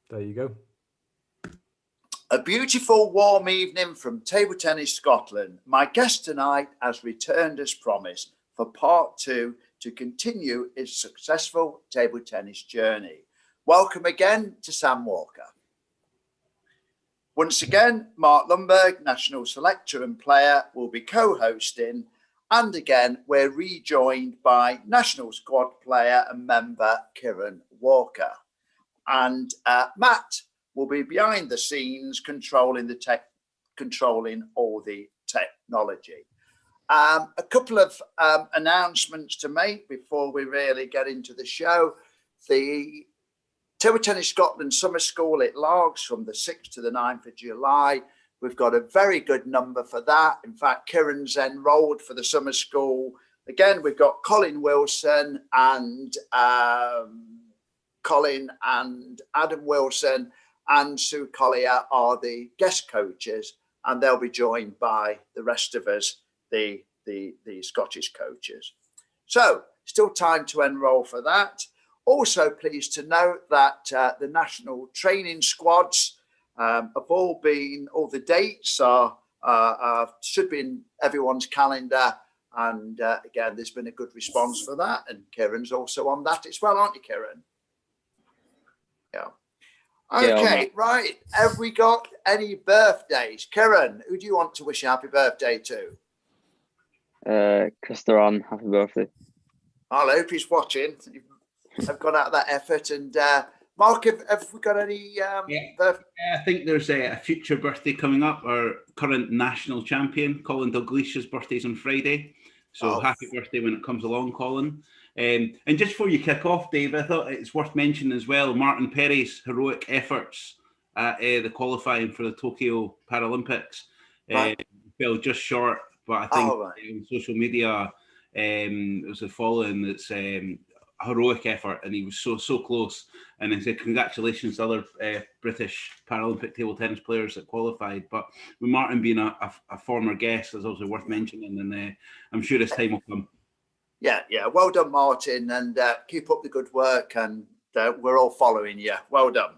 There you go. A beautiful warm evening from Table Tennis Scotland. My guest tonight has returned as promised for part 2 to continue his successful table tennis journey. Welcome again to Sam Walker. Once again, Mark Lundberg, national selector and player, will be co-hosting. And again, we're rejoined by national squad player and member Kieran Walker. And Matt will be behind the scenes controlling all the technology. A couple of announcements to make before we really get into the show. The Table Tennis Scotland Summer School at Largs from the 6th to the 9th of July. We've got a very good number for that. In fact, Kieran's enrolled for the summer school. Again, we've got Colin Wilson and Colin and Adam Wilson and Sue Collier are the guest coaches, and they'll be joined by the rest of us, the Scottish coaches. So still time to enroll for that. Also pleased to note that the national training squads have all the dates should be in everyone's calendar. And again, there's been a good response for that. And Kieran's also on that as well, aren't you, Kieran? Yeah. Okay, right. Have we got any birthdays? Kieran, who do you want to wish a happy birthday to? Chris Duran, happy birthday. I hope he's watching. I've gone out of that effort. And Mark, have we got any birthday? I think there's a future birthday coming up. Our current national champion, Colin Dalglish's birthday's on Friday. So happy birthday when it comes along, Colin. And just before you kick off, Dave, I thought it's worth mentioning as well Martin Perry's heroic efforts at the qualifying for the Tokyo Paralympics. Fell just short, but I think on social media it was a following that's a heroic effort, and he was so close. And I said congratulations to other British Paralympic table tennis players that qualified. But with Martin being a former guest, is also worth mentioning, and I'm sure his time will come. Yeah. Well done, Martin, and keep up the good work. And we're all following you. Well done.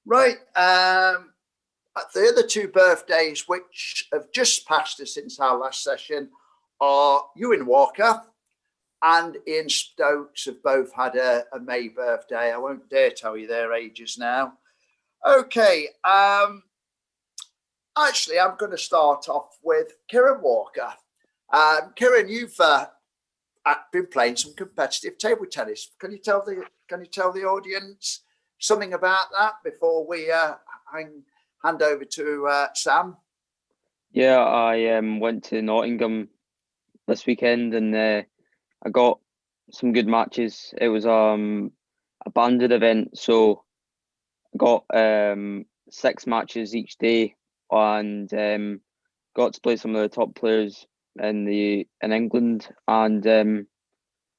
Right. The other two birthdays, which have just passed us since our last session, are Ewan Walker and Ian Stokes have both had a May birthday. I won't dare tell you their ages now. Okay. Actually, I'm going to start off with Kieran Walker. Kieran, you've been playing some competitive table tennis. Can you tell the audience something about that before we hand over to Sam? Yeah, I went to Nottingham this weekend and I got some good matches. It was a banded event, so I got 6 matches each day and got to play some of the top players in England and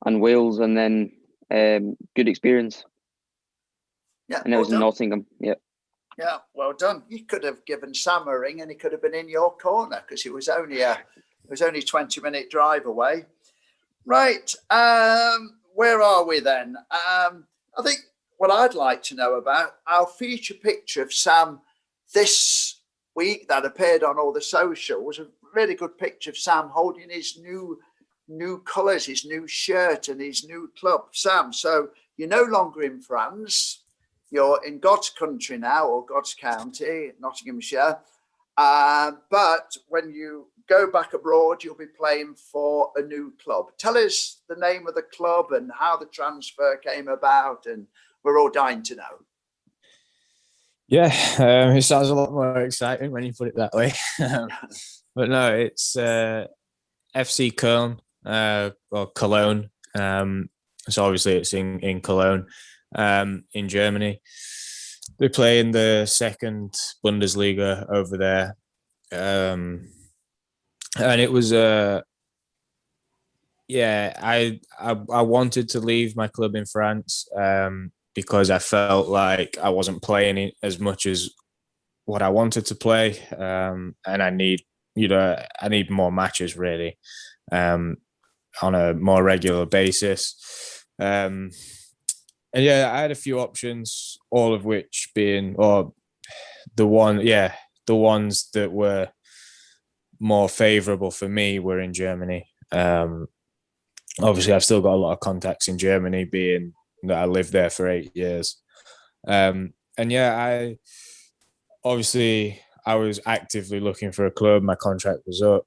Wales, and then good experience. Yeah, and it was in Nottingham. Yeah. Yeah, well done. You could have given Sam a ring and he could have been in your corner because it was only a 20-minute drive away. Right. Where are we then? I think what I'd like to know about, our feature picture of Sam this week that appeared on all the socials was a really good picture of Sam holding his new colours, his new shirt and his new club. Sam, so you're no longer in France. You're in God's country now, or God's county, Nottinghamshire. But when you go back abroad, you'll be playing for a new club. Tell us the name of the club and how the transfer came about, and we're all dying to know. Yeah, it sounds a lot more exciting when you put it that way. But no, it's FC Köln, or Cologne. So obviously it's in Cologne, in Germany. They play in the second Bundesliga over there. And it was I wanted to leave my club in France because I felt like I wasn't playing as much as what I wanted to play, and I need more matches really. on a more regular basis. And yeah, I had a few options, all of which being, or the ones that were more favourable for me were in Germany. Obviously, I've still got a lot of contacts in Germany, being that I lived there for 8 years. And yeah, I was actively looking for a club. My contract was up,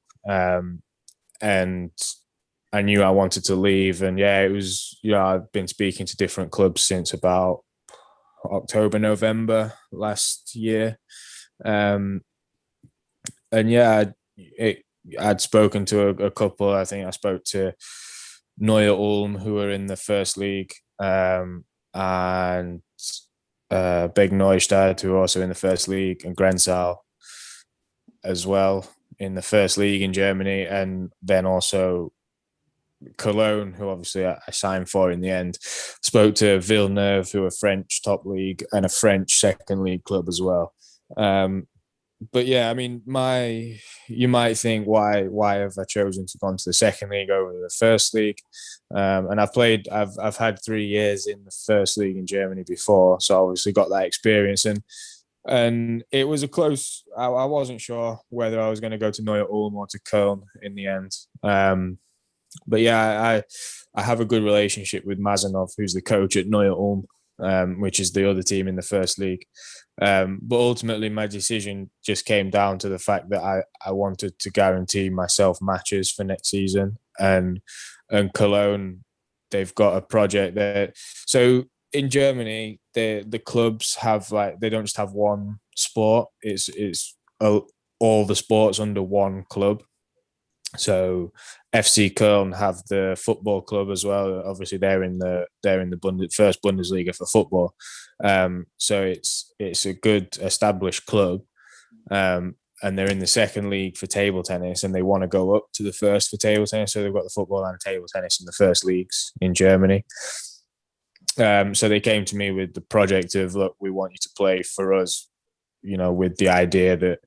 and I knew I wanted to leave. And yeah, it was, I've been speaking to different clubs since about October, November last year. And yeah, I'd spoken to a couple. I think I spoke to Neue Ulm, who were in the first league, and Big Neustadt, who are also in the first league, and Grenzau as well in the first league in Germany, and then also Cologne, who obviously I signed for in the end. Spoke to Villeneuve, who are French top league, and a French second league club as well. But yeah, I mean, you might think, why have I chosen to go into the second league over the first league? And I've had 3 years in the first league in Germany before, so obviously got that experience. And it was a close. I wasn't sure whether I was going to go to Neue Ulm or to Köln in the end. But yeah, I have a good relationship with Mazanov, who's the coach at Neue Ulm, which is the other team in the first league. But ultimately, my decision just came down to the fact that I wanted to guarantee myself matches for next season. And Cologne, they've got a project there. So in Germany, the clubs have, like, they don't just have one sport. It's all the sports under one club. So FC Köln have the football club as well. Obviously, they're in the first Bundesliga for football. So it's a good established club, and they're in the second league for table tennis, and they want to go up to the first for table tennis. So they've got the football and table tennis in the first leagues in Germany. So they came to me with the project of, look, we want you to play for us, with the idea that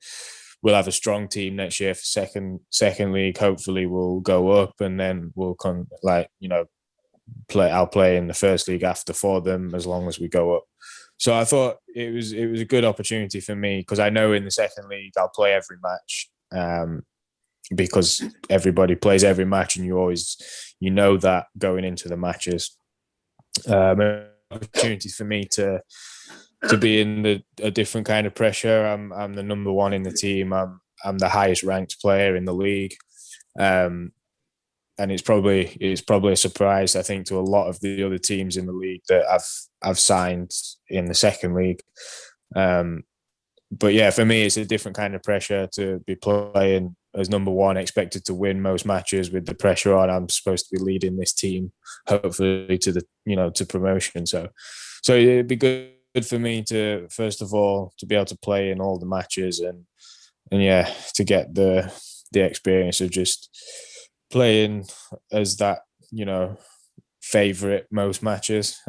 we'll have a strong team next year for second league. Hopefully we'll go up, and then we'll I'll play in the first league after for them, as long as we go up. So I thought it was a good opportunity for me, because I know in the second league I'll play every match, because everybody plays every match, and you know that going into the matches. Opportunities for me to be in a different kind of pressure. I'm the number one in the team. I'm the highest ranked player in the league, and it's probably a surprise, I think, to a lot of the other teams in the league that I've signed in the second league. But yeah, for me, it's a different kind of pressure to be playing as number one, expected to win most matches with the pressure on. I'm supposed to be leading this team, hopefully to promotion. So it'd be good for me to, first of all, to be able to play in all the matches, and yeah, to get the experience of just playing as that, favorite most matches.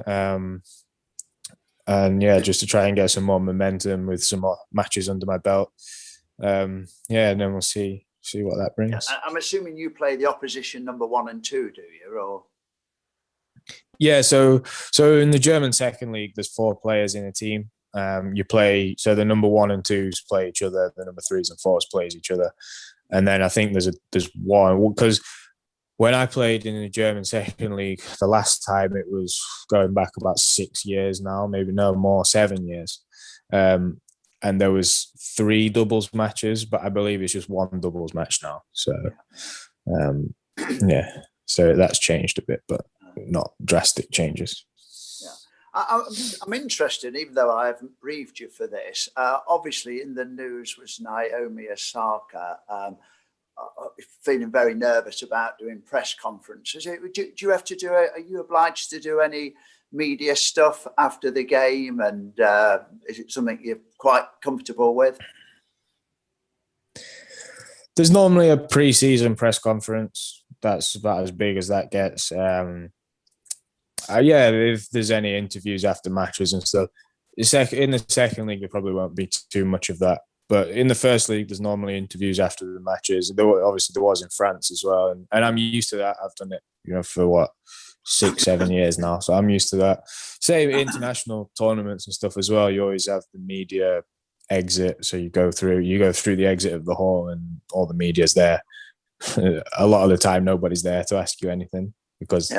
And yeah, just to try and get some more momentum with some more matches under my belt. And then we'll see what that brings. I'm assuming you play the opposition number 1 and 2, do you? Or yeah, so in the German second league, there's 4 players in a team. You play, so the number 1 and 2s play each other, the number 3s and 4s plays each other, and then I think there's one, because when I played in the German second league, the last time, it was going back about 6 years now, maybe no more, 7 years. And there was 3 doubles matches, but I believe it's just 1 doubles match now. So, yeah, so that's changed a bit, but not drastic changes. Yeah, I'm interested, even though I haven't briefed you for this. Obviously, in the news was Naomi Osaka. Feeling very nervous about doing press conferences. Do you have to are you obliged to do any media stuff after the game? And is it something you're quite comfortable with? There's normally a pre-season press conference. That's about as big as that gets. Yeah, if there's any interviews after matches and stuff. In the second league, there probably won't be too much of that. but in the first league, there's normally interviews after the matches. Obviously, there was in France as well, and I'm used to that. I've done it, for what, 6-7 years now, so I'm used to that. Say international tournaments and stuff as well. You always have the media exit, so you go through the exit of the hall, and all the media's there. A lot of the time, nobody's there to ask you anything because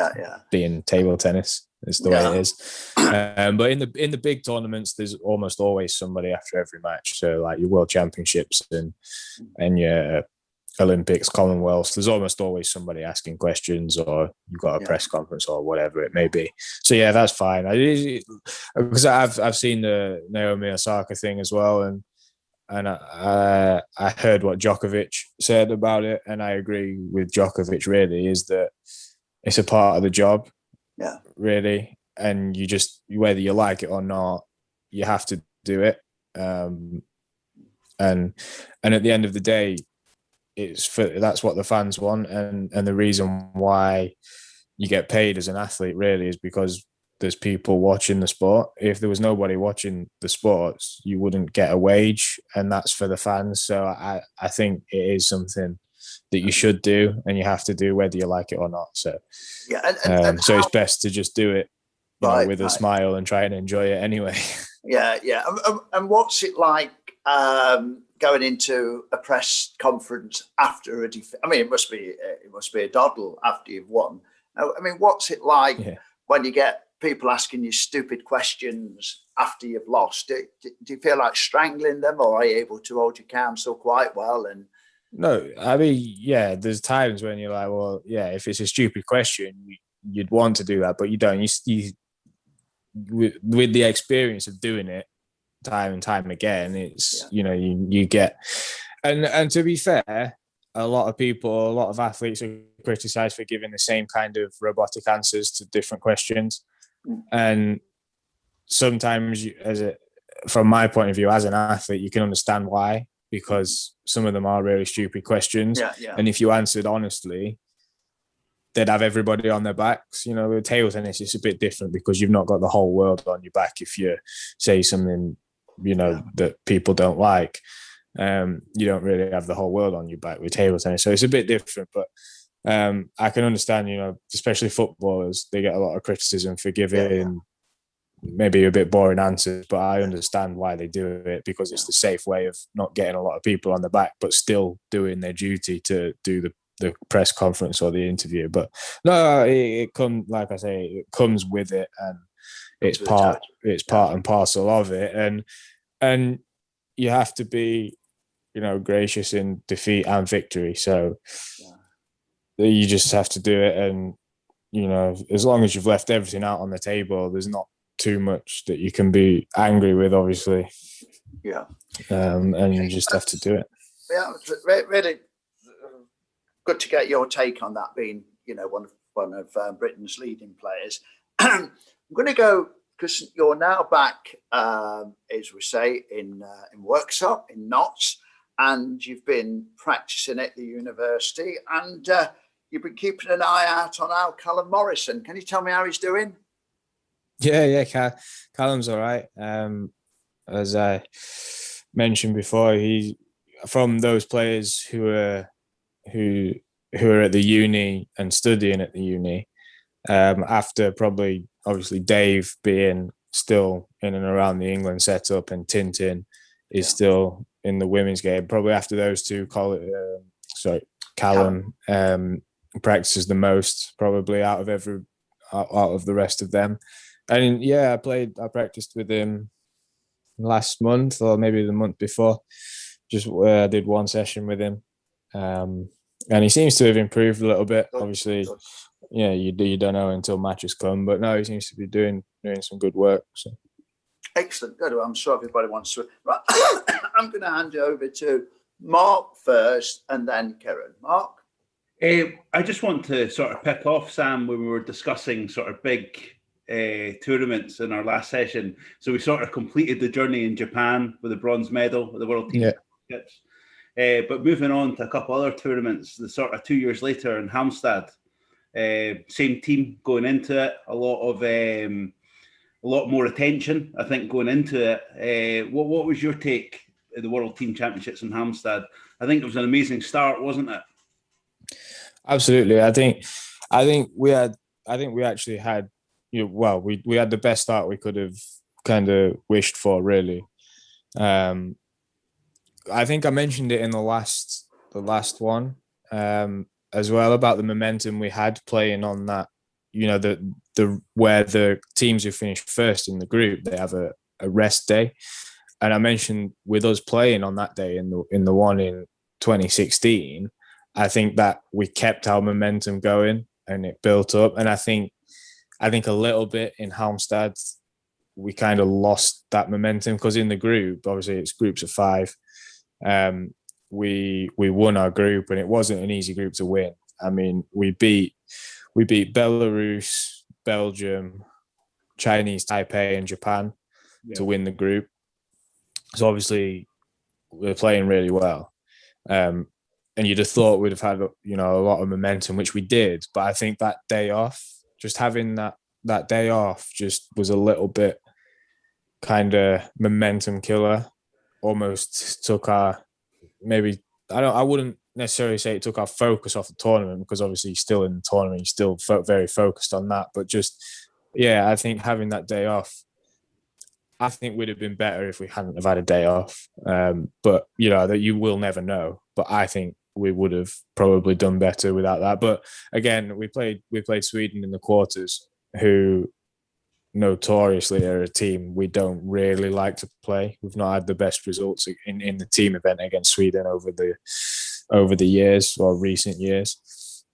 being table tennis is the way it is. But in the big tournaments, there's almost always somebody after every match. So like your World Championships and your Olympics, Commonwealths, there's almost always somebody asking questions, or you've got a press conference or whatever it may be. So yeah, that's fine. Because I've seen the Naomi Osaka thing as well, and I heard what Djokovic said about it, and I agree with Djokovic. Really, is that it's a part of the job. Yeah, really, and you just, whether you like it or not, you have to do it. And at the end of the day, that's what the fans want, and the reason why you get paid as an athlete really is because there's people watching the sport. If there was nobody watching the sports, you wouldn't get a wage, and that's for the fans. So I think it is something that you should do, and you have to do whether you like it or not. So so it's best to just do it with a smile and try and enjoy it anyway. Yeah. And what's it like going into a press conference after a defeat? I mean, it must be a doddle after you've won. I mean, what's it like when you get people asking you stupid questions after you've lost? Do you feel like strangling them, or are you able to hold your counsel quite well? And no, I mean, there's times when you're like, well, if it's a stupid question, you'd want to do that, but you don't. You with the experience of doing it time and time again, it's you get, and to be fair, a lot of athletes are criticized for giving the same kind of robotic answers to different questions, and sometimes from my point of view as an athlete, you can understand why, because some of them are really stupid questions, and if you answered honestly, they'd have everybody on their backs. With table tennis, it's a bit different because you've not got the whole world on your back if you say something, that people don't like. You don't really have the whole world on your back with table tennis. So it's a bit different, but I can understand, especially footballers, they get a lot of criticism for giving maybe a bit boring answers, but I understand why they do it, because it's the safe way of not getting a lot of people on the back, but still doing their duty to do the press conference or the interview. But no, it comes, like I say, it comes with it, and it's part and parcel of it, and you have to be gracious in defeat and victory. So you just have to do it, and as long as you've left everything out on the table, there's not too much that you can be angry with, obviously. And you just have to do it. Really good to get your take on that, being one of Britain's leading players. I'm going to go, because you're now back, as we say, in workshop in Notts, and you've been practicing at the university, and you've been keeping an eye out on our Callum Morrison. Can you tell me how he's doing? Callum's all right. As I mentioned before, he's from those players who are at the uni and studying at the uni. After probably, obviously, Dave being still in and around the England setup, and Tintin is still in the women's game. Probably after those two, Callum practices the most, probably out of the rest of them. And I practiced with him last month, or maybe the month before. Just did one session with him, and he seems to have improved a little bit. Obviously, you don't know until matches come, but no, he seems to be doing some good work. So excellent, good. I'm sure everybody wants to. Right. I'm going to hand you over to Mark first, and then Karen. Mark. I just want to sort of pick off, Sam, when we were discussing sort of big tournaments in our last session. So we sort of completed the journey in Japan with a bronze medal at the World Team Championships. But moving on to a couple other tournaments, the sort of 2 years later in Halmstad, same team going into it, a lot more attention, I think, going into it. What was your take the World Team Championships in Halmstad. I think it was an amazing start, wasn't it? Absolutely. I think we actually had, we had the best start we could have kind of wished for, really. I think I mentioned it in the last one as well, about the momentum we had playing on that. The where the teams who finished first in the group, they have a rest day, and I mentioned with us playing on that day in the one in 2016, I think that we kept our momentum going and it built up. And I think a little bit in Halmstad, we kind of lost that momentum, because in the group, obviously it's groups of 5. We won our group, and it wasn't an easy group to win. I mean, we beat Belarus, Belgium, Chinese Taipei, and Japan to win the group. So obviously we're playing really well. And you'd have thought we'd have had, a lot of momentum, which we did. But I think that day off, just having that day off, just was a little bit kind of momentum killer. Almost took our, maybe, I wouldn't necessarily say it took our focus off the tournament, because obviously he's still in the tournament, he's still very focused on that. But just, I think having that day off, I think would have been better if we hadn't have had a day off. But that you will never know. But I think we would have probably done better without that. But again, we played Sweden in the quarters, who notoriously are a team we don't really like to play. We've not had the best results in the team event against Sweden over the years, or recent years.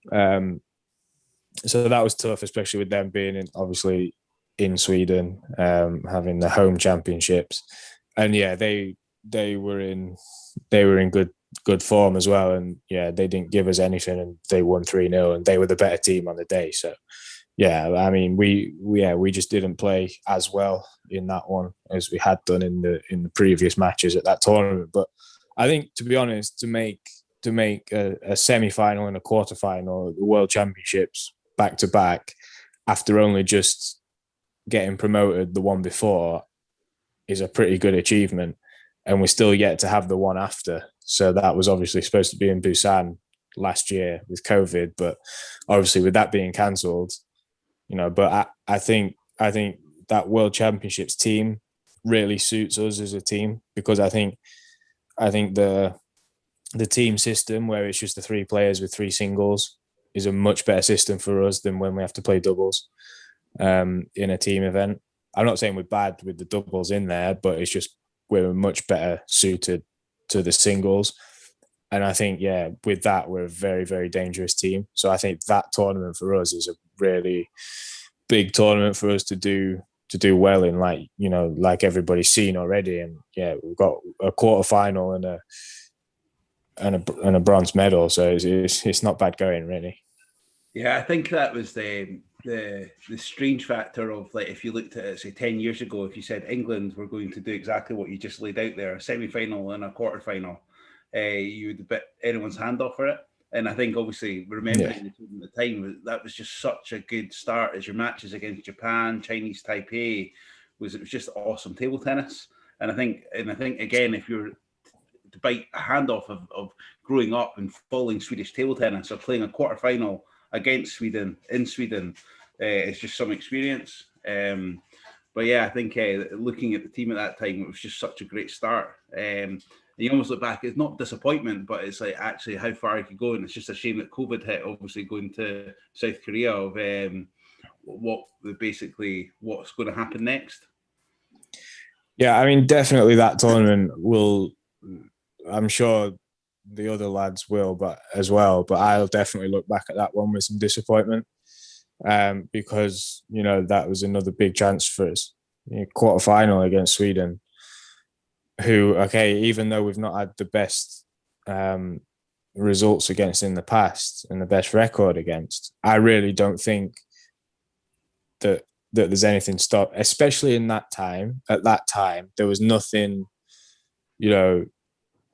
So that was tough, especially with them being obviously in Sweden, having the home championships. And they were in good form as well. And they didn't give us anything, and they won 3-0, and they were the better team on the day. So I mean, we just didn't play as well in that one as we had done in the previous matches at that tournament. But I think, to be honest, to make a semi-final and a quarter-final at the World Championships back to back, after only just getting promoted the one before, is a pretty good achievement. And we're still yet to have the one after. So that was obviously supposed to be in Busan last year with COVID, but obviously with that being cancelled, but I think that World Championships team really suits us as a team, because I think the team system, where it's just the 3 players with 3 singles, is a much better system for us than when we have to play doubles in a team event. I'm not saying we're bad with the doubles in there, but it's just we're much better suited to the singles. And I think, with that, we're a very, very dangerous team. So I think that tournament for us is a really big tournament for us to do well in, like everybody's seen already. And we've got a quarterfinal and a bronze medal. So it's not bad going, really. Yeah, I think that was the strange factor of, like, if you looked at it, say 10 years ago, if you said England were going to do exactly what you just laid out there, a semi-final and a quarter-final, you would bit anyone's hand off for it. And I think, obviously, remembering the time, that was just such a good start as your matches against Japan, Chinese Taipei, it was just awesome table tennis. And I think again, if you're to bite a hand off of growing up and following Swedish table tennis, or playing a quarter-final against Sweden in Sweden, it's just some experience. But I think looking at the team at that time, it was just such a great start. You almost look back, it's not disappointment, but it's like actually how far I could go. And it's just a shame that COVID hit, obviously, going to South Korea, of what's going to happen next. Yeah, I mean, definitely that tournament I'm sure the other lads will, but I'll definitely look back at that one with some disappointment, because that was another big chance for us. Quarterfinal against Sweden, who, even though we've not had the best results against in the past and the best record against, I really don't think that there's anything stop, especially in that time. At that time, there was nothing, I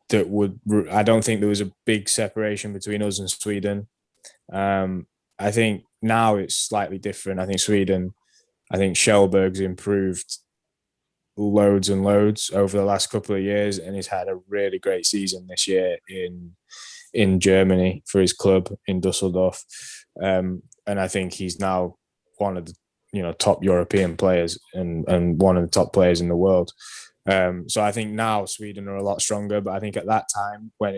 don't think there was a big separation between us and Sweden. I think now it's slightly different. I think Sweden, Kjellberg's improved loads and loads over the last couple of years, and he's had a really great season this year in Germany for his club in Dusseldorf. And I think he's now one of the top European players and one of the top players in the world. So I think now Sweden are a lot stronger, but I think at that time when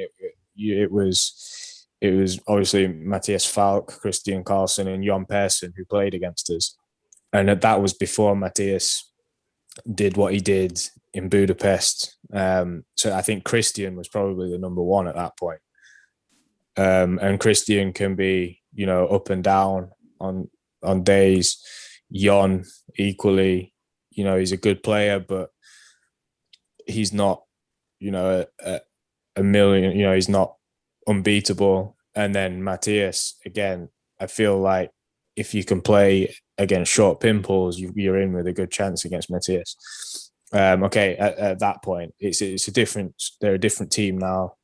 it was obviously Matthias Falk, Christian Karlsson, and Jon Persson who played against us, and that was before Matthias did what he did in Budapest. So I think Christian was probably the number one at that point. And Christian can be, up and down on days. Jon equally, he's a good player, but he's not, a million, he's not unbeatable. And then Matthias, again, I feel like if you can play against short pimples, you're in with a good chance against Matthias. Okay, at that point, they're a different team now.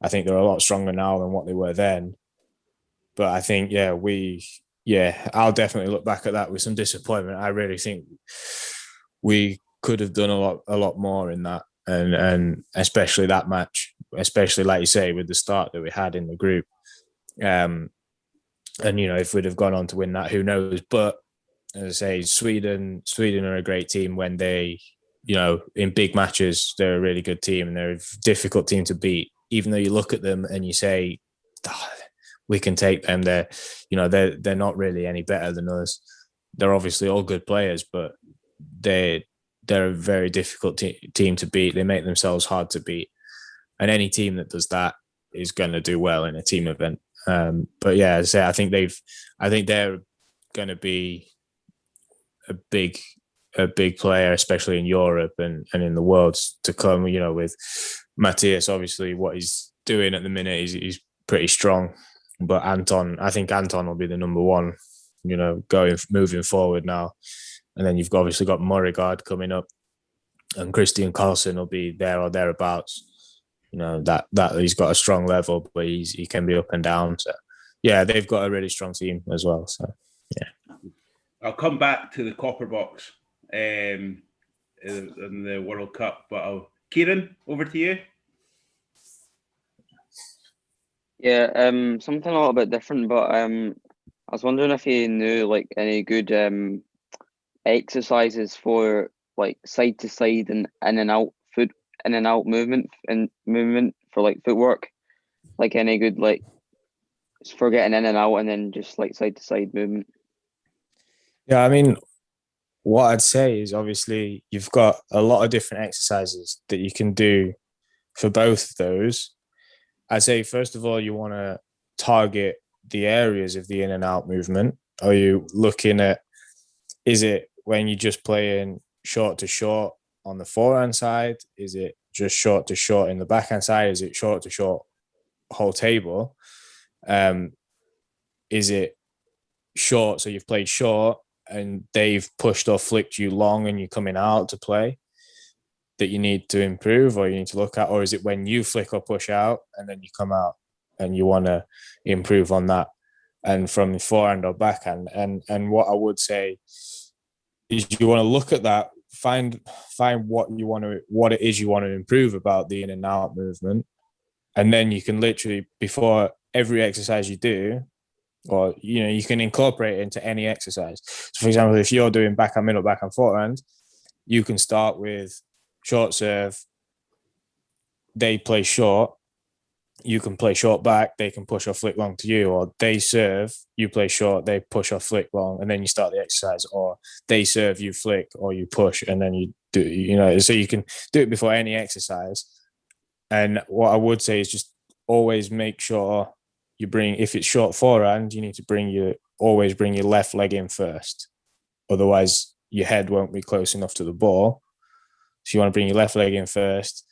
I think they're a lot stronger now than what they were then. But I think, I'll definitely look back at that with some disappointment. I really think we could have done a lot more in that, and especially that match, especially like you say with the start that we had in the group. And if we'd have gone on to win that, who knows? But as I say, Sweden are a great team when they, in big matches, they're a really good team and they're a difficult team to beat. Even though you look at them and you say, we can take them, they're not really any better than us. They're obviously all good players, but they're a very difficult team to beat. They make themselves hard to beat, and any team that does that is going to do well in a team event. But yeah, as I say, I think they're going to be a big player, especially in Europe and in the world to come. With Matthias, obviously, what he's doing at the minute, he's pretty strong. But I think Anton will be the number one, moving forward now. And then you've obviously got Morigard coming up, and Christian Karlsson will be there or thereabouts. That he's got a strong level, but he can be up and down. So yeah, they've got a really strong team as well. So yeah, I'll come back to the Copper Box in the World Cup, but Kieran, over to you. Yeah, something a little bit different, but I was wondering if you knew like any good exercises for like side to side and in and out movement for like footwork, like any good like for getting in and out and then just like side to side movement. Yeah, I mean, what I'd say is obviously you've got a lot of different exercises that you can do for both of those. I'd say, first of all, you want to target the areas of the in and out movement. Are you looking at, is it when you're just playing short to short on the forehand side? Is it just short to short in the backhand side? Is it short to short whole table? Is it short, so you've played short and they've pushed or flicked you long and you're coming out to play, that you need to improve or you need to look at? Or is it when you flick or push out and then you come out and you want to improve on that, and from the forehand or backhand? And what I would say is you want to look at that, find what it is you want to improve about the in and out movement, and then you can literally, before every exercise you do, or you can incorporate it into any exercise. So for example, if you're doing backhand middle, backhand forehand, you can start with short serve, they play short, you can play short back, they can push or flick long to you, or they serve, you play short, they push or flick long, and then you start the exercise, or they serve, you flick, or you push, and then you do, so you can do it before any exercise. And what I would say is just always make sure you bring, if it's short forehand, you need to always bring your left leg in first. Otherwise, your head won't be close enough to the ball. So you want to bring your left leg in first.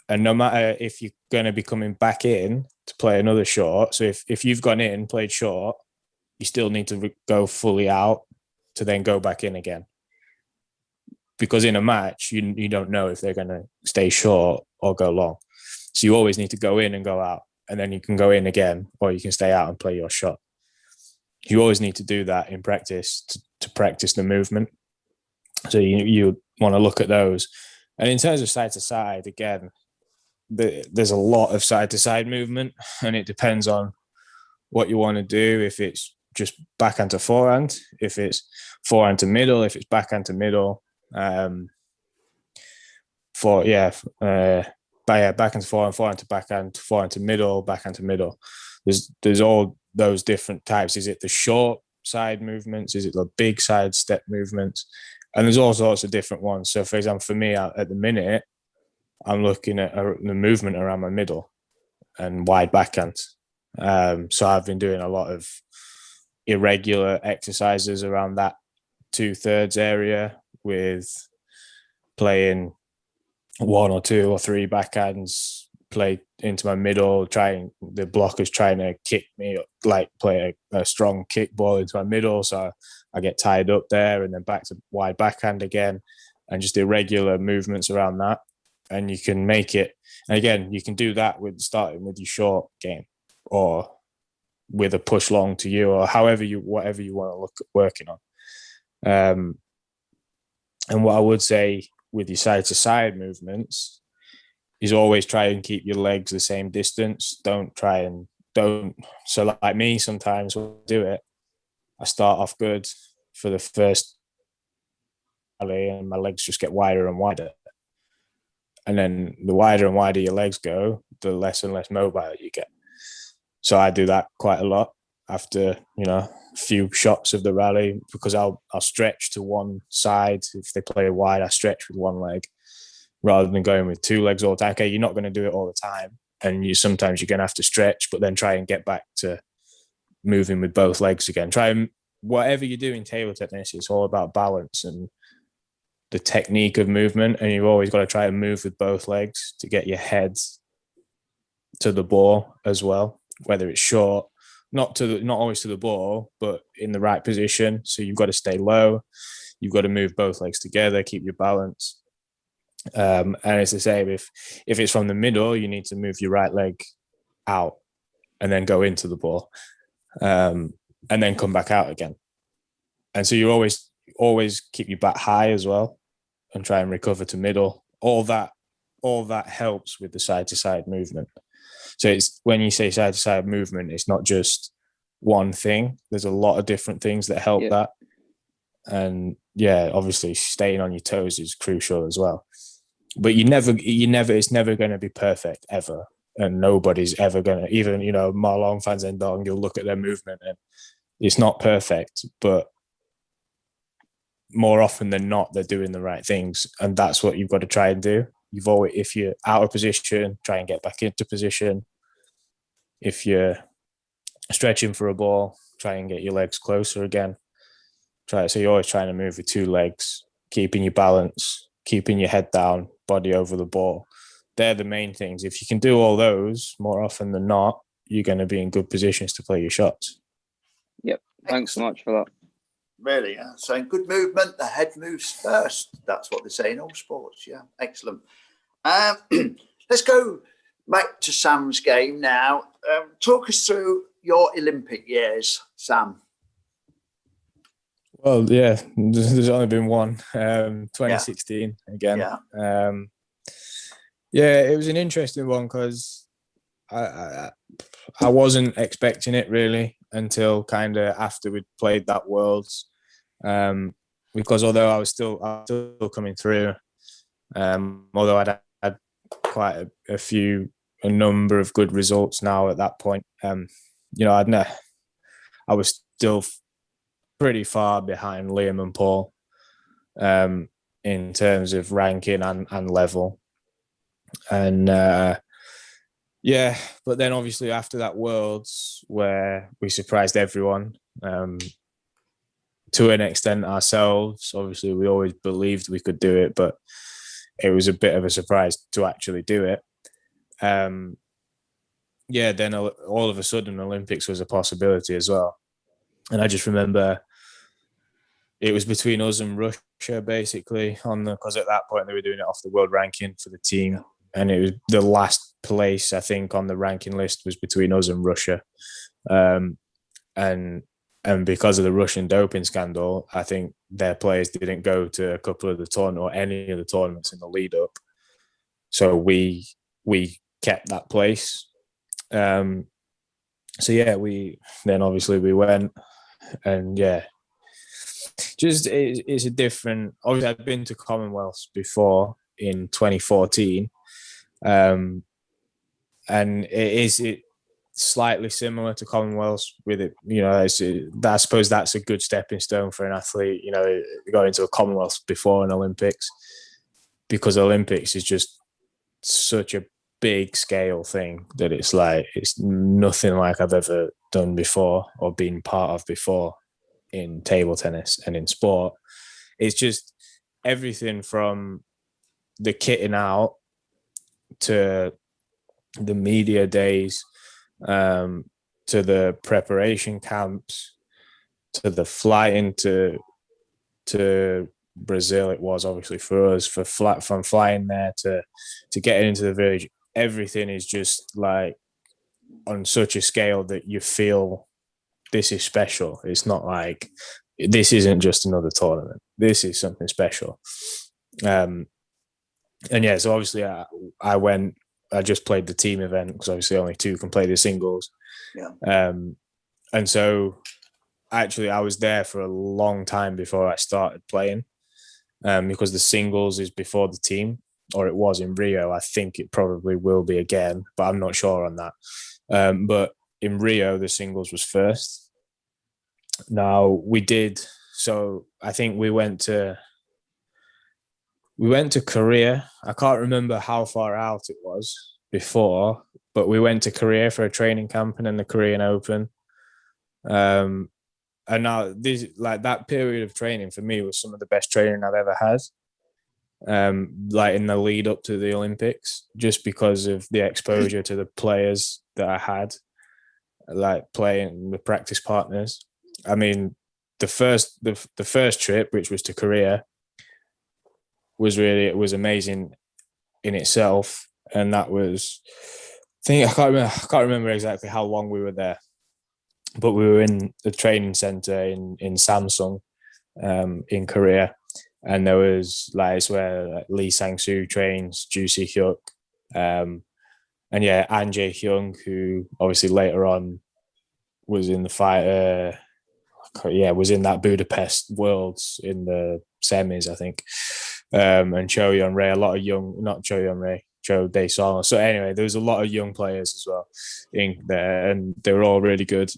And no matter if you're going to be coming back in to play another short, so if you've gone in, played short, you still need to go fully out to then go back in again. Because in a match, you don't know if they're going to stay short or go long. So you always need to go in and go out, and then you can go in again, or you can stay out and play your shot. You always need to do that in practice to practice the movement. So you want to look at those. And in terms of side to side, again, there's a lot of side to side movement, and it depends on what you want to do. If it's just backhand to forehand, if it's forehand to middle, if it's backhand to middle, backhand to forehand to backhand to middle, backhand to middle. There's all those different types. Is it the short side movements? Is it the big side step movements? And there's all sorts of different ones. So, for example, for me at the minute, I'm looking at the movement around my middle and wide backhand. So I've been doing a lot of irregular exercises around that 2/3 area, with playing 1 or 2 or 3 backhands, play into my middle, the blocker's trying to kick me, like play a strong kick ball into my middle, so I get tied up there, and then back to wide backhand again, and just irregular movements around that. And you can make it, and again, you can do that with starting with your short game, or with a push long to you, or whatever you want to look at working on. And what I would say with your side to side movements is always try and keep your legs the same distance. So like me, sometimes when I do it, I start off good for the first rally, and my legs just get wider and wider. And then the wider and wider your legs go, the less and less mobile you get. So I do that quite a lot after, a few shots of the rally, because I'll stretch to one side. If they play wide, I stretch with one leg rather than going with 2 legs all the time. Okay, you're not going to do it all the time, and sometimes you're going to have to stretch, but then try and get back to moving with both legs again. Whatever you do in table tennis, it's all about balance and the technique of movement, and you've always got to try and move with both legs to get your head to the ball as well, whether it's short, not always to the ball, but in the right position. So you've got to stay low, you've got to move both legs together, keep your balance. And it's the same if it's from the middle, you need to move your right leg out and then go into the ball, and then come back out again. And so you always keep your back high as well, and try and recover to middle. All that helps with the side to side movement. So it's, when you say side to side movement, it's not just one thing. There's a lot of different things that help that. And obviously staying on your toes is crucial as well. But it's never going to be perfect ever. And nobody's ever going to, even, Marlon fans and Dong, you'll look at their movement and it's not perfect, but more often than not, they're doing the right things. And that's what you've got to try and do. If you're out of position, try and get back into position. If you're stretching for a ball, try and get your legs closer again. So you're always trying to move with 2 legs, keeping your balance, keeping your head down, body over the ball. They're the main things. If you can do all those, more often than not, you're going to be in good positions to play your shots. Yep. Thanks so much for that. Really, yeah. So in good movement, the head moves first. That's what they say in all sports. Yeah, excellent. Let's go back to Sam's game now. Talk us through your Olympic years, Sam. Well, there's only been one, 2016 again. It was an interesting one because I wasn't expecting it really until kind of after we'd played that Worlds, because although I was still coming through, although I'd had quite a number of good results now at that point, I was still pretty far behind Liam and Paul in terms of ranking and level. And but then obviously after that Worlds, where we surprised everyone, to an extent ourselves, obviously we always believed we could do it, but it was a bit of a surprise to actually do it. Then all of a sudden Olympics was a possibility as well. And I just remember it was between us and Russia, basically, because at that point they were doing it off the world ranking for the team. And it was the last place, I think, on the ranking list was between us and Russia. And because of the Russian doping scandal, I think their players didn't go to a couple of the tournament or any of the tournaments in the lead up. So we kept that place. So yeah, we went, and yeah, just it's a different. Obviously, I've been to Commonwealths before in 2014, and it slightly similar to Commonwealths with it. You know, I suppose that's a good stepping stone for an athlete. You know, going into a Commonwealths before an Olympics, because Olympics is just such a big scale thing that it's nothing like I've ever done before or been part of before in table tennis and in sport. It's just everything from the kitting out to the media days, to the preparation camps, to the flying to Brazil. It was obviously for us from flying there to getting into the village. Everything is just like on such a scale that you feel this is special. It's not like this isn't just another tournament. This is something special. And yeah, so obviously I went. I just played the team event because obviously only two can play the singles. Yeah. And so actually I was there for a long time before I started playing, because the singles is before the team, or it was in Rio. I think it probably will be again, but I'm not sure on that. But in Rio, the singles was first. Now we did. So I think we went to Korea. I can't remember how far out it was before, but we went to Korea for a training camp and then the Korean Open. And now this, like, that period of training for me was some of the best training I've ever had. Like in the lead up to the Olympics, just because of the exposure to the players that I had, like playing the practice partners. I mean, the first trip, which was to Korea, it was amazing in itself, and that was, I can't remember exactly how long we were there, but we were in the training center in Samsung, in Korea, and there was it's where Lee Sang-soo trains, Ju Si-hyuk, and yeah, An Jae-hyung, who obviously later on was in the fight. Was in that Budapest Worlds in the semis, I think. And Cho Yeon-rae, a lot of young, not Cho Yeon-rae, Cho Dae-sung. So anyway, there was a lot of young players as well in there, and they were all really good.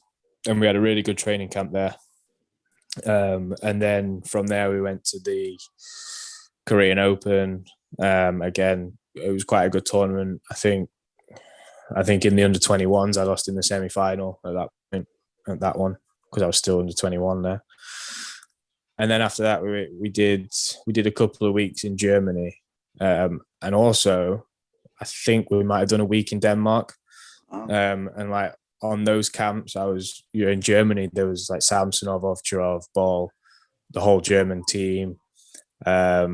And we had a really good training camp there. And then from there, we went to the Korean Open. Again, it was quite a good tournament. I think in the under-21s, I lost in the semi-final at that point, at that one, because I was still under 21 there. And then after that, we did a couple of weeks in Germany, and also I think we might have done a week in Denmark. And like on those camps, in Germany. There was like Samsonov, Ovcharov, Ball, the whole German team. I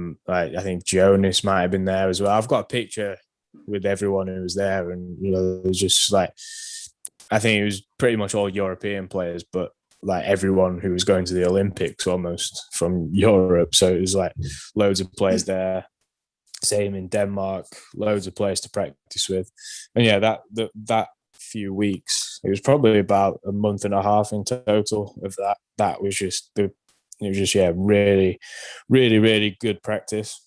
think Jonas might have been there as well. I've got a picture with everyone who was there, and it was just like, I think it was pretty much all European players, but like everyone who was going to the Olympics almost from Europe. So it was like loads of players there. Same in Denmark, loads of players to practice with. And yeah, that few weeks, it was probably about a month and a half in total of that. That was just really, really, really good practice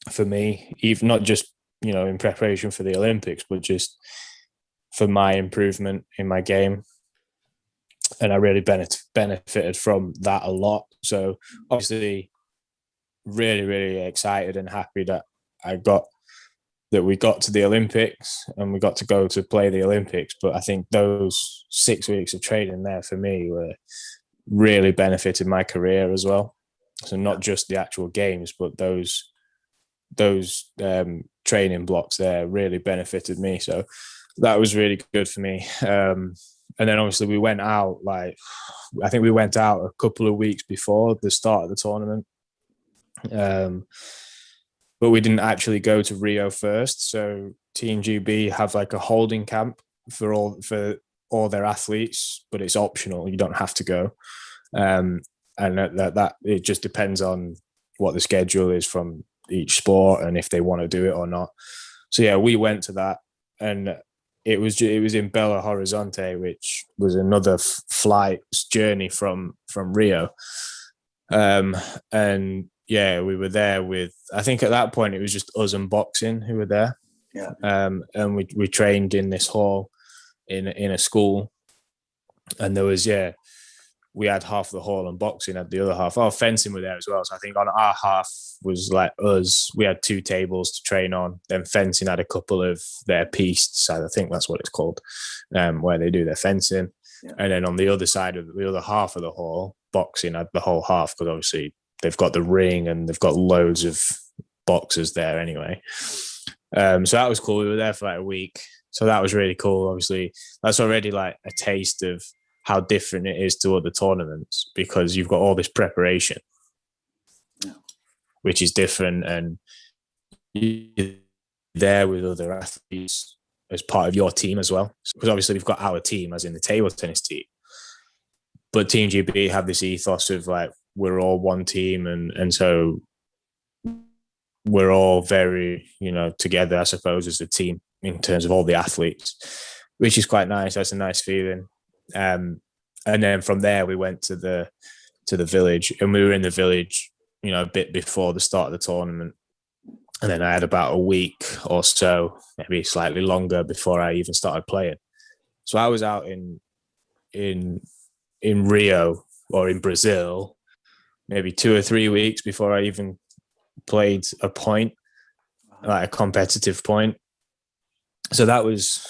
for me, even not just, in preparation for the Olympics, but just for my improvement in my game. And I really benefited from that a lot. So obviously really, really excited and happy that we got to the Olympics and we got to go to play the Olympics. But I think those 6 weeks of training there for me were really benefited my career as well. So not just the actual games, but those training blocks there really benefited me. So that was really good for me. And then obviously we went out, I think we went out a couple of weeks before the start of the tournament. But we didn't actually go to Rio first. So Team GB have like a holding camp for all their athletes, but it's optional. You don't have to go. And and that it just depends on what the schedule is from each sport and if they want to do it or not. So yeah, we went to that, and it was in Belo Horizonte, which was another flight journey from Rio. And yeah, we were there with, I think at that point it was just us and boxing who were there. Yeah. And we trained in this hall in a school, and there was, we had half the hall and boxing had the other half. Oh, fencing were there as well. So I think on our half was like us. We had 2 tables to train on. Then fencing had a couple of their pistes. I think that's what it's called, where they do their fencing. Yeah. And then on the other side of the other half of the hall, boxing had the whole half, because obviously they've got the ring and they've got loads of boxers there anyway. So that was cool. We were there for like a week. So that was really cool. Obviously, that's already like a taste of how different it is to other tournaments, because you've got all this preparation, which is different, and you're there with other athletes as part of your team as well. Because obviously we've got our team, as in the table tennis team, but Team GB have this ethos of like, we're all one team, and so we're all very, together, I suppose, as a team in terms of all the athletes, which is quite nice. That's a nice feeling. And then from there we went to the village, and we were in the village, a bit before the start of the tournament. And then I had about a week or so, maybe slightly longer, before I even started playing. So I was out in Rio, or in Brazil, maybe 2 or 3 weeks before I even played a point, like a competitive point. So that was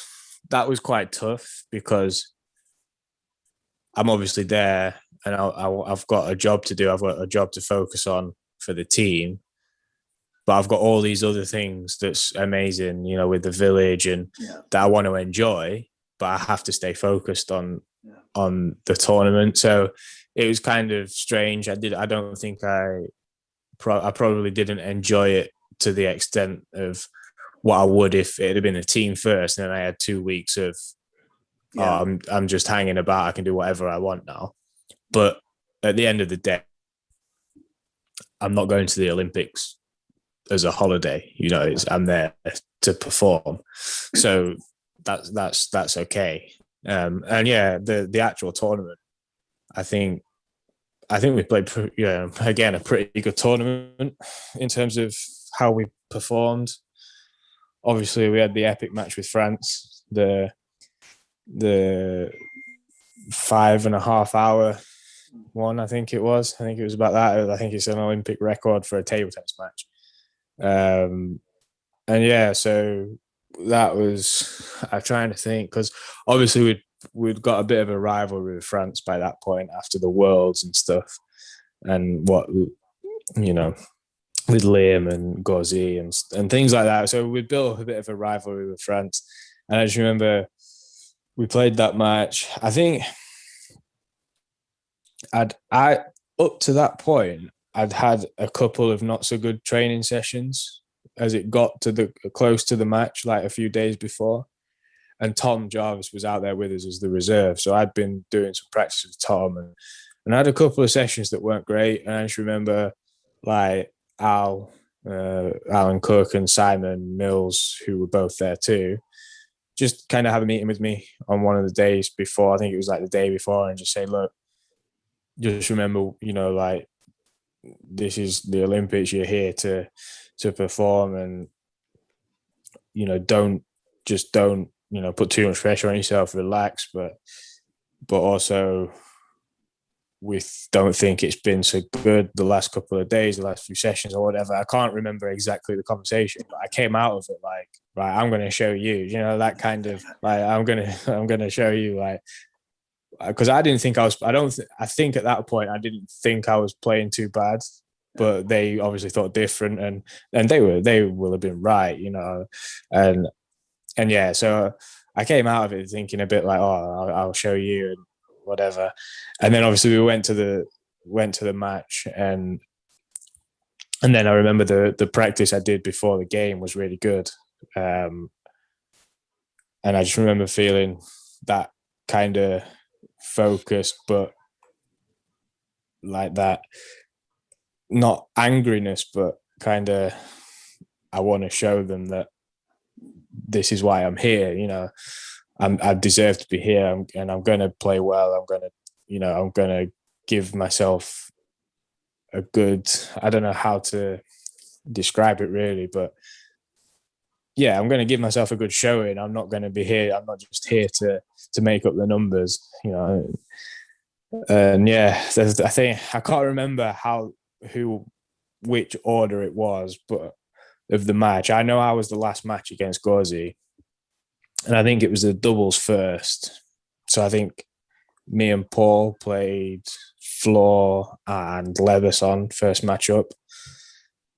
quite tough, because I'm obviously there, and I've got a job to do. I've got a job to focus on for the team, but I've got all these other things that's amazing, with the village, and that I want to enjoy, but I have to stay focused on the tournament. So it was kind of strange. I don't think I probably didn't enjoy it to the extent of what I would if it had been a team first, and then I had 2 weeks of, I'm just hanging about, I can do whatever I want now. But at the end of the day, I'm not going to the Olympics as a holiday. I'm there to perform, so that's okay. And yeah, the actual tournament, I think we played, again, a pretty good tournament in terms of how we performed. Obviously, we had the epic match with France, the 5.5 hour one. I think it was about that. I think it's an Olympic record for a table tennis match. And yeah, so that was, I'm trying to think, because obviously we'd got a bit of a rivalry with France by that point, after the Worlds and stuff, and with Liam and Gauzy and things like that. So we built a bit of a rivalry with France. And I just remember we played that match. I think I up to that point, I'd had a couple of not so good training sessions as it got to close to the match, like a few days before. And Tom Jarvis was out there with us as the reserve. So I'd been doing some practice with Tom, and I had a couple of sessions that weren't great. And I just remember, like, Alan Cook and Simon Mills, who were both there too, just kind of have a meeting with me on one of the days before. I think it was like the day before, and just say, look, just remember, like, this is the Olympics. You're here to perform, and don't put too much pressure on yourself. Relax, but also, we don't think it's been so good the last couple of days, the last few sessions or whatever. I can't remember exactly the conversation, but I came out of it like, right, I'm going to show you, that kind of, like, I'm going to show you, like, because I didn't think I think at that point, I didn't think I was playing too bad, but they obviously thought different, and they will have been right, and yeah, so I came out of it thinking a bit like, oh, I'll show you and whatever. And then obviously we went to the match, and then I remember the practice I did before the game was really good. And I just remember feeling that kind of focused, but like that, not angriness, but kind of, I want to show them that this is why I'm here. You know, I deserve to be here, and I'm going to play well. I'm going to give myself a good, I don't know how to describe it really, but yeah, I'm going to give myself a good showing. I'm not going to be here. I'm not just here to make up the numbers, you know. And yeah, I think I can't remember which order it was, but of the match, I know I was the last match against Gauzy, and I think it was the doubles first. So I think me and Paul played Floor and Leveson first match up.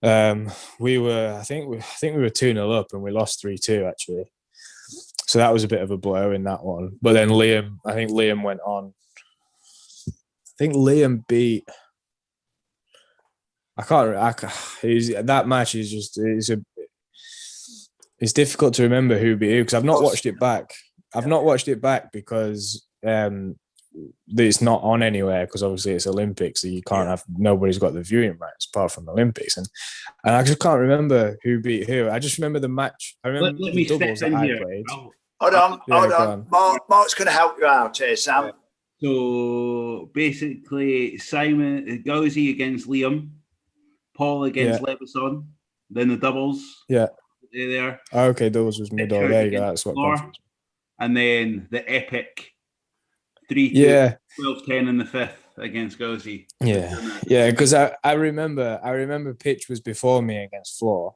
I think we were 2-0 up and we lost 3-2 actually. So that was a bit of a blow in that one. But then I think Liam went on. I think Liam beat. That match is just it's difficult to remember who beat who because I've not watched it back. I've not watched it back because it's not on anywhere because obviously it's Olympics, so you can't have, nobody's got the viewing rights apart from the Olympics, and I just can't remember who beat who. I just remember the match. I remember Let the me doubles step that in I here. played. Hold on. Mark's going to help you out here, Sam. Yeah. So basically, Simon Gauzy against Liam, Paul against Leveson, then the doubles. Yeah. There. Okay, doubles was middle. There you go. That's what confused. And then the epic 3-2, Yeah. 12-10 in the fifth against Gauzy. Yeah, because I remember Pitch was before me against Floor.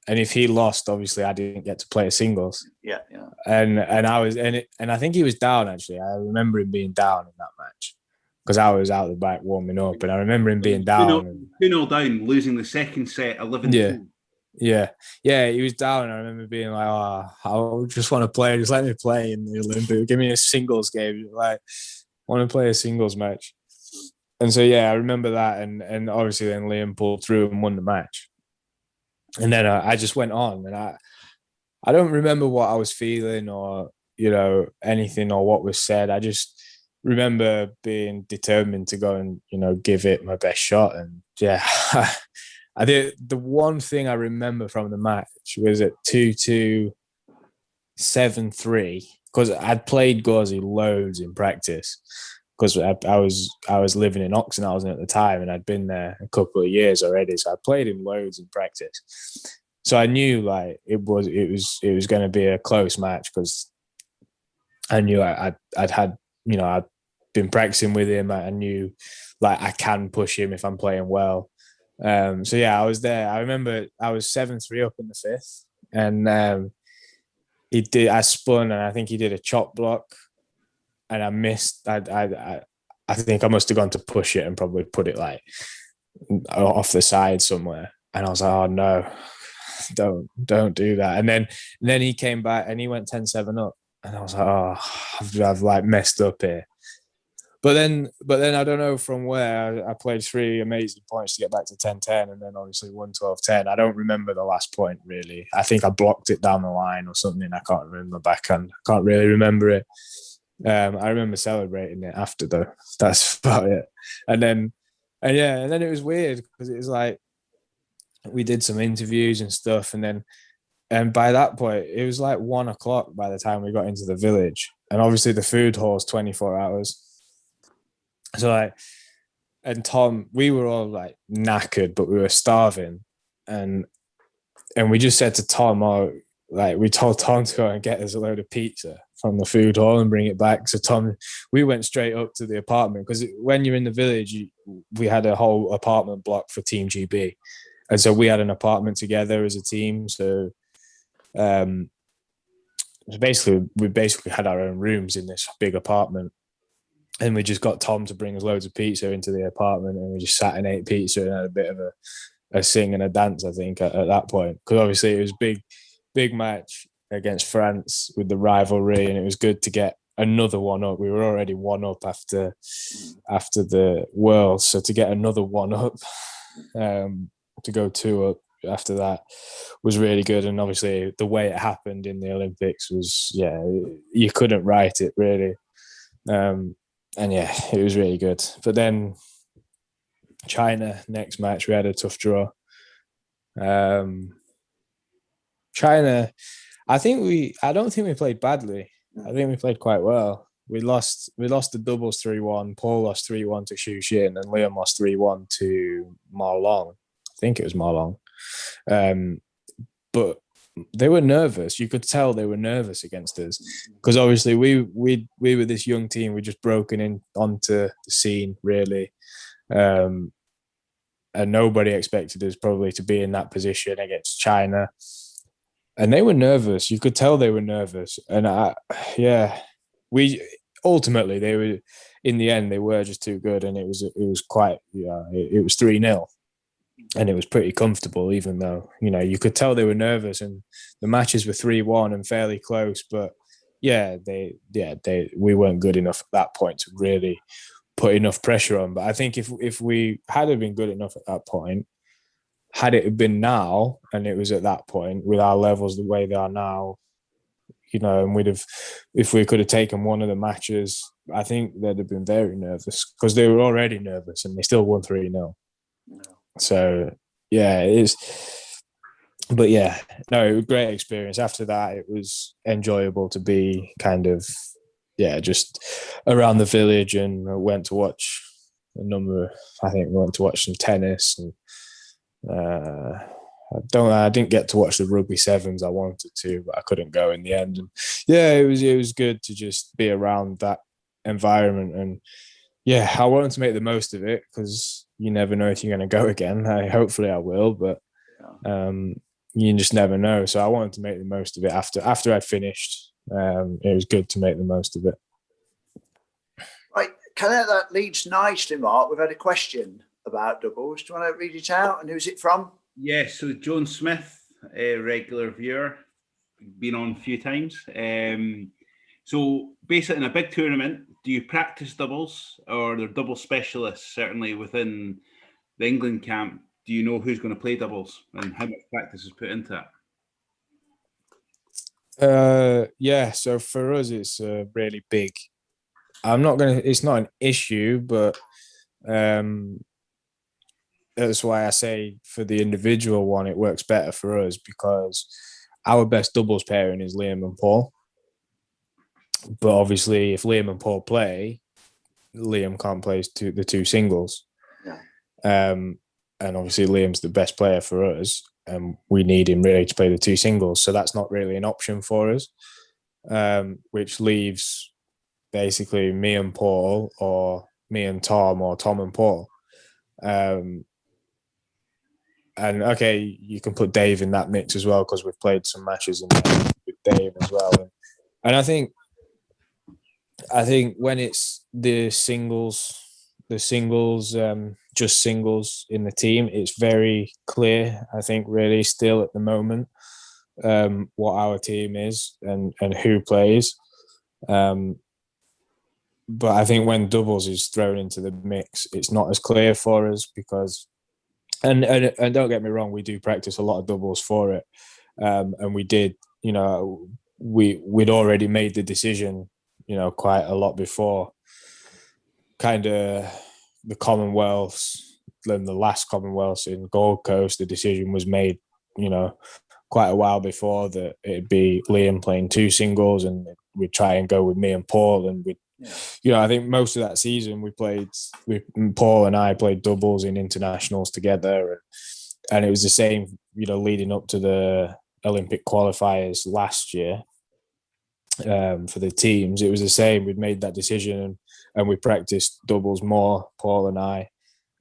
And if he lost, obviously I didn't get to play a singles. Yeah. And I think he was down actually. I remember him being down in that match because I was out the back warming up, and I remember him being down. 2-0 down, losing the second set 11-2. Yeah, he was down. And I remember being like, "Oh, I just want to play. Just let me play in the Olympics. Give me a singles game. Like, I want to play a singles match." And so I remember that, and obviously then Liam pulled through and won the match. And then I just went on, and I don't remember what I was feeling or, you know, anything or what was said. I just remember being determined to go and, you know, give it my best shot. And I did. The one thing I remember from the match was at 2-2, 7-3, because I'd played Gauzy loads in practice. Because I was living in Oxenhausen at the time, and I'd been there a couple of years already, so I played him loads in practice. So I knew like it was going to be a close match because I knew I'd had, you know, I'd been practicing with him. I knew like I can push him if I'm playing well. So I was there. I remember I was 7-3 up in the fifth, and I spun, and I think he did a chop block. And I missed. I think I must have gone to push it and probably put it like off the side somewhere. And I was like, "Oh no, don't do that." And then he came back and he went 10-7 up, and I was like, "Oh, I've like messed up here." But then I don't know from where I played 3 amazing points to get back to 10-10, and then obviously won 12-10. I don't remember the last point really. I think I blocked it down the line or something. I can't remember backhand. I can't really remember it. I remember celebrating it after though. That's about it. And then it was weird because it was like we did some interviews and stuff, and by that point it was like 1 o'clock by the time we got into the village, and obviously the food hall's 24 hours. So like, and Tom, we were all like knackered, but we were starving, and we just said to Tom, we told Tom to go and get us a load of pizza from the food hall and bring it back. So Tom, we went straight up to the apartment because when you're in the village, we had a whole apartment block for Team GB, and so we had an apartment together as a team. So, we basically had our own rooms in this big apartment, and we just got Tom to bring us loads of pizza into the apartment, and we just sat and ate pizza and had a bit of a sing and a dance. I think at that point, because obviously it was big match against France with the rivalry, and it was good to get another one up. We were already 1 up after the World, so to get another 1 up, to go 2 up after that was really good. And obviously the way it happened in the Olympics was you couldn't write it really. And yeah, it was really good. But then China, next match, we had a tough draw. China, I don't think we played badly. I think we played quite well. We lost the doubles 3-1. Paul lost 3-1 to Xu Xin, and Liam lost 3-1 to Marlong. I think it was Marlong. But they were nervous. You could tell they were nervous against us because obviously we were this young team. We just broken in onto the scene really, and nobody expected us probably to be in that position against China. And they were nervous. You could tell they were nervous. And we ultimately they were in the end they were just too good, and it was quite it was 3-0. And it was pretty comfortable, even though, you could tell they were nervous, and the matches were 3-1 and fairly close. But we weren't good enough at that point to really put enough pressure on. But I think if we had been good enough at that point, had it been now, and it was at that point with our levels the way they are now, and if we could have taken one of the matches, I think they'd have been very nervous because they were already nervous and they still won 3-0. No. So yeah, it is. But yeah, no, it was a great experience. After that, it was enjoyable to be kind of, just around the village, and went to watch I think we went to watch some tennis, and I didn't get to watch the rugby sevens. I wanted to, but I couldn't go in the end. And yeah, it was good to just be around that environment. And yeah, I wanted to make the most of it because you never know if you're going to go again. Hopefully I will, but you just never know. So I wanted to make the most of it after I'd finished. It was good to make the most of it. Right, that leads nicely, Mark. We've had a question about doubles. Do you want to read it out, and who's it from? Yes, so Joan Smith, a regular viewer, been on a few times. So basically, in a big tournament, do you practice doubles, or are there double specialists? Certainly within the England camp, do you know who's going to play doubles and how much practice is put into it? So for us, it's really big. It's not an issue, but that's why I say for the individual one, it works better for us because our best doubles pairing is Liam and Paul. But obviously, if Liam and Paul play, Liam can't play the two singles. Yeah. And obviously, Liam's the best player for us, and we need him really to play the two singles. So that's not really an option for us, which leaves basically me and Paul, or me and Tom, or Tom and Paul. And okay, you can put Dave in that mix as well because we've played some matches in there with Dave as well. And I think when it's the singles, just singles in the team, it's very clear, I think, really still at the moment, what our team is and who plays. But I think when doubles is thrown into the mix, it's not as clear for us because, and don't get me wrong, we do practice a lot of doubles for it. And we did, we'd already made the decision, quite a lot before kind of the Commonwealths, then the last Commonwealths in Gold Coast. The decision was made, quite a while before that it'd be Liam playing two singles and we'd try and go with me and Paul. And I think most of that season Paul and I played doubles in internationals together. And it was the same, leading up to the Olympic qualifiers last year. For the teams, it was the same. We'd made that decision and we practiced doubles more, Paul and I.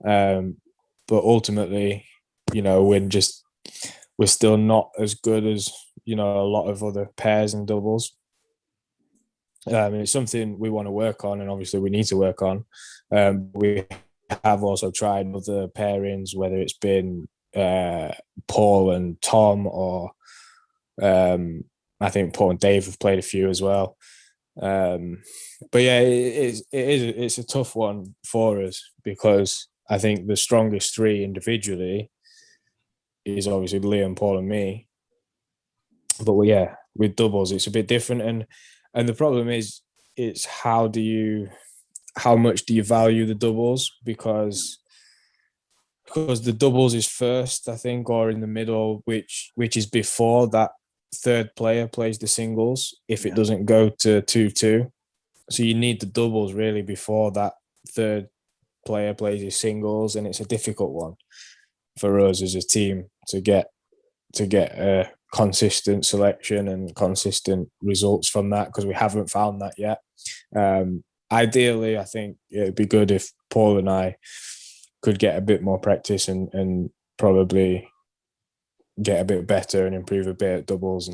But ultimately, we're still not as good as, a lot of other pairs and doubles. It's something we want to work on, and obviously we need to work on. We have also tried other pairings, whether it's been Paul and Tom, or I think Paul and Dave have played a few as well. But yeah, it's a tough one for us because I think the strongest three individually is obviously Liam, Paul, and me. But with doubles, it's a bit different, and the problem is, it's how do you how much do you value the doubles, because the doubles is first, I think, or in the middle, which is before that third player plays the singles if it doesn't go to 2-2. So you need the doubles really before that third player plays his singles, and it's a difficult one for us as a team to get a consistent selection and consistent results from that, because we haven't found that yet. Ideally, I think it'd be good if Paul and I could get a bit more practice and probably get a bit better and improve a bit at doubles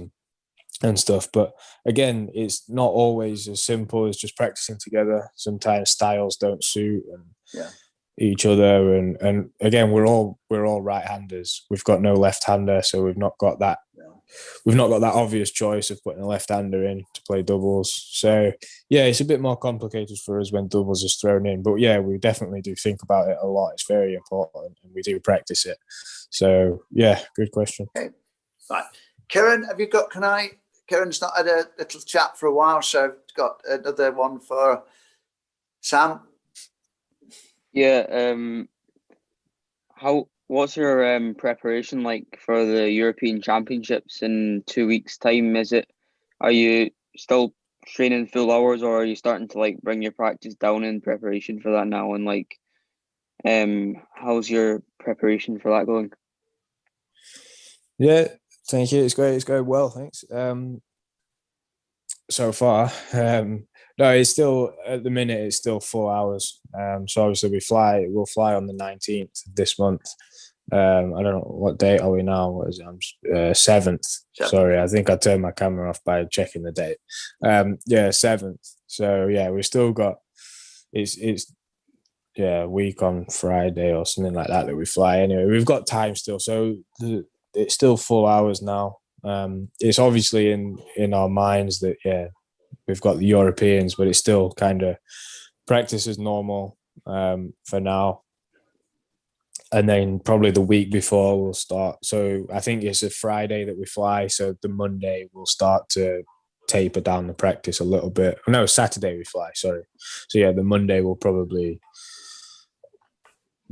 and stuff. But again, it's not always as simple as just practicing together. Sometimes styles don't suit each other, and again, we're all right-handers. We've got no left-hander, so we've not got that obvious choice of putting a left-hander in to play doubles. So yeah, it's a bit more complicated for us when doubles is thrown in. But yeah, we definitely do think about it a lot. It's very important, and we do practice it. So yeah, good question. Okay, right, Kieran, have you got? Kieran's not had a little chat for a while, so I've got another one for Sam. Yeah. What's your preparation like for the European Championships in 2 weeks' time? Are you still training full hours, or are you starting to like bring your practice down in preparation for that now? And like, how's your preparation for that going? Yeah, thank you. It's great. It's going well, thanks. So far, no, it's still at the minute. It's still 4 hours. So obviously we'll fly on the 19th of this month. I don't know what date are we now. What is it? 7th. Sorry, I think I turned my camera off by checking the date. 7th. So yeah, we still got it's a week on Friday or something like that we fly. Anyway, we've got time still. So it's still 4 hours now. It's obviously in our minds that we've got the Europeans, but it's still kind of practice as normal for now. And then probably the week before we'll start. So I think it's a Friday that we fly. So the Monday we'll start to taper down the practice a little bit. No, Saturday we fly, sorry. So yeah, the Monday will probably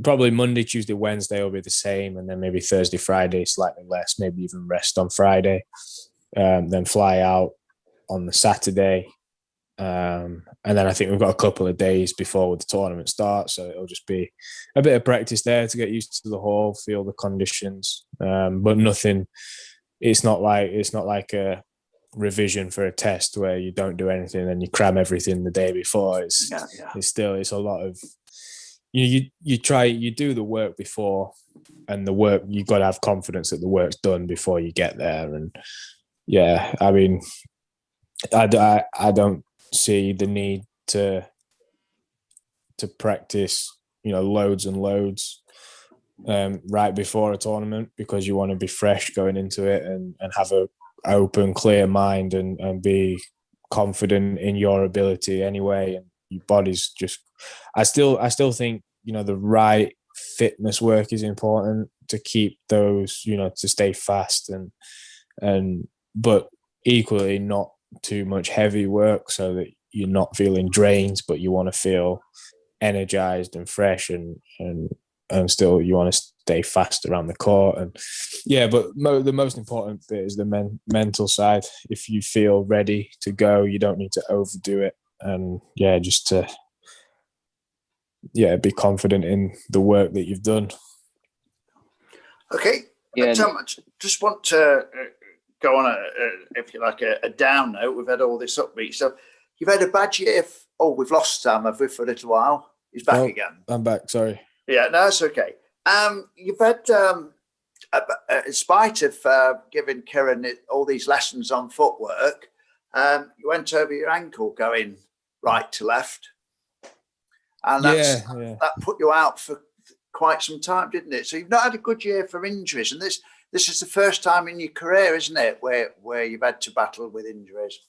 Monday, Tuesday, Wednesday will be the same. And then maybe Thursday, Friday, slightly less, maybe even rest on Friday. Then fly out on the Saturday. And then I think we've got a couple of days before the tournament starts, so it'll just be a bit of practice there to get used to the hall, feel the conditions, but nothing. It's not like a revision for a test where you don't do anything and you cram everything the day before. It's a lot of you do the work before, and the work you've got to have confidence that the work's done before you get there. And yeah, I mean, I don't see the need to practice, loads and loads right before a tournament, because you want to be fresh going into it and have a open, clear mind and be confident in your ability anyway. And your body's just, I still think, the right fitness work is important to keep those, to stay fast but equally not too much heavy work, so that you're not feeling drained, but you want to feel energized and fresh and still you want to stay fast around the court. And but the most important bit is the mental side. If you feel ready to go, you don't need to overdo it, and just to be confident in the work that you've done. Okay, just want to go on if you like a down note. We've had all this upbeat stuff. You've had a bad year. We've lost Sam, have we, for a little while? He's back again. I'm back. Sorry. Yeah, no, that's okay. You've had, in spite of giving Kieran all these lessons on footwork, you went over your ankle going right to left, and that put you out for quite some time, didn't it? So you've not had a good year for injuries, and this is the first time in your career, isn't it, where you've had to battle with injuries?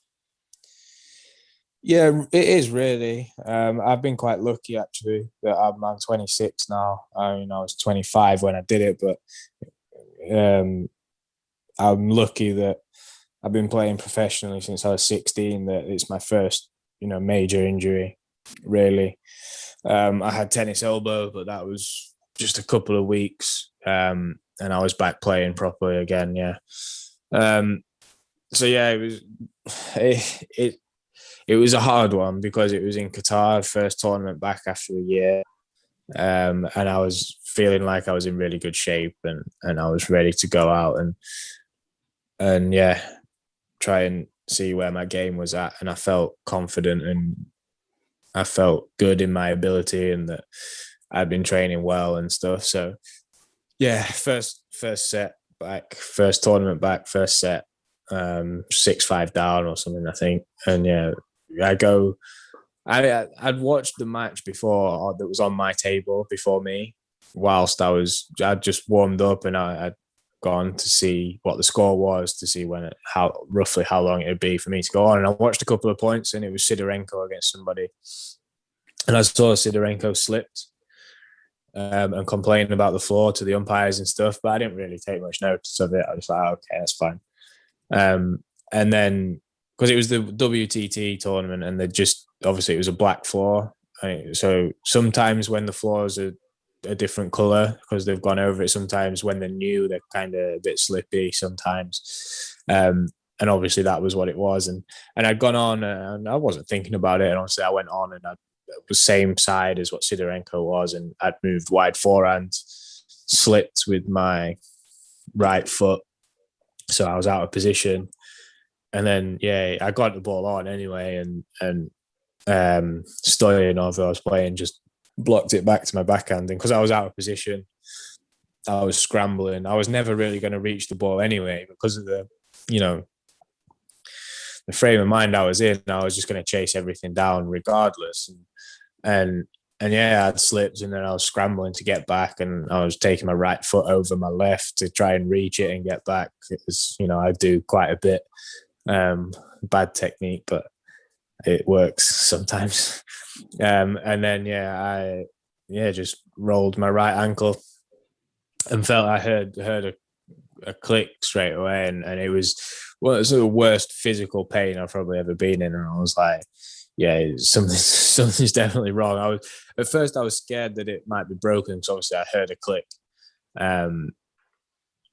Yeah, it is really. I've been quite lucky actually that I'm 26 now. I was 25 when I did it, but I'm lucky that I've been playing professionally since I was 16. That it's my first, major injury. really. I had tennis elbow, but that was just a couple of weeks, and I was back playing properly again. Yeah. So yeah, it was a hard one because it was in Qatar, first tournament back after a year, and I was feeling like I was in really good shape, and I was ready to go out and yeah, try and see where my game was at, and I felt confident and I felt good in my ability and that I'd been training well and stuff. So yeah, first set back, first tournament back, first set, 6-5 down or something, I think. And yeah, I'd watched the match before that was on my table before me, whilst I'd just warmed up and I'd gone to see what the score was, to see roughly how long it would be for me to go on. And I watched a couple of points, and it was Sidorenko against somebody, and I saw Sidorenko slipped and complaining about the floor to the umpires and stuff, but I didn't really take much notice of it. I was like, okay, that's fine. And then because it was the WTT tournament, and obviously it was a black floor, so sometimes when the floors are a different color because they've gone over it, sometimes when they're new they're kind of a bit slippy sometimes, and obviously that was what it was. And I'd gone on and I wasn't thinking about it, and obviously I went on and I was same side as what Sidorenko was, and I'd moved wide forehand, slipped with my right foot, so I was out of position. And then yeah, I got the ball on anyway, and Stoyanov, who I was playing, just blocked it back to my backhand, and because I was out of position, I was scrambling. I was never really going to reach the ball anyway because of the frame of mind I was in. I was just going to chase everything down regardless, and yeah, I'd slipped, and then I was scrambling to get back, and I was taking my right foot over my left to try and reach it and get back. It was, I do quite a bit. Bad technique, but it works sometimes. And then I just rolled my right ankle and felt I heard a click straight away, and it was the worst physical pain I've probably ever been in. And I was like, yeah, something's definitely wrong. At first I was scared that it might be broken because obviously I heard a click.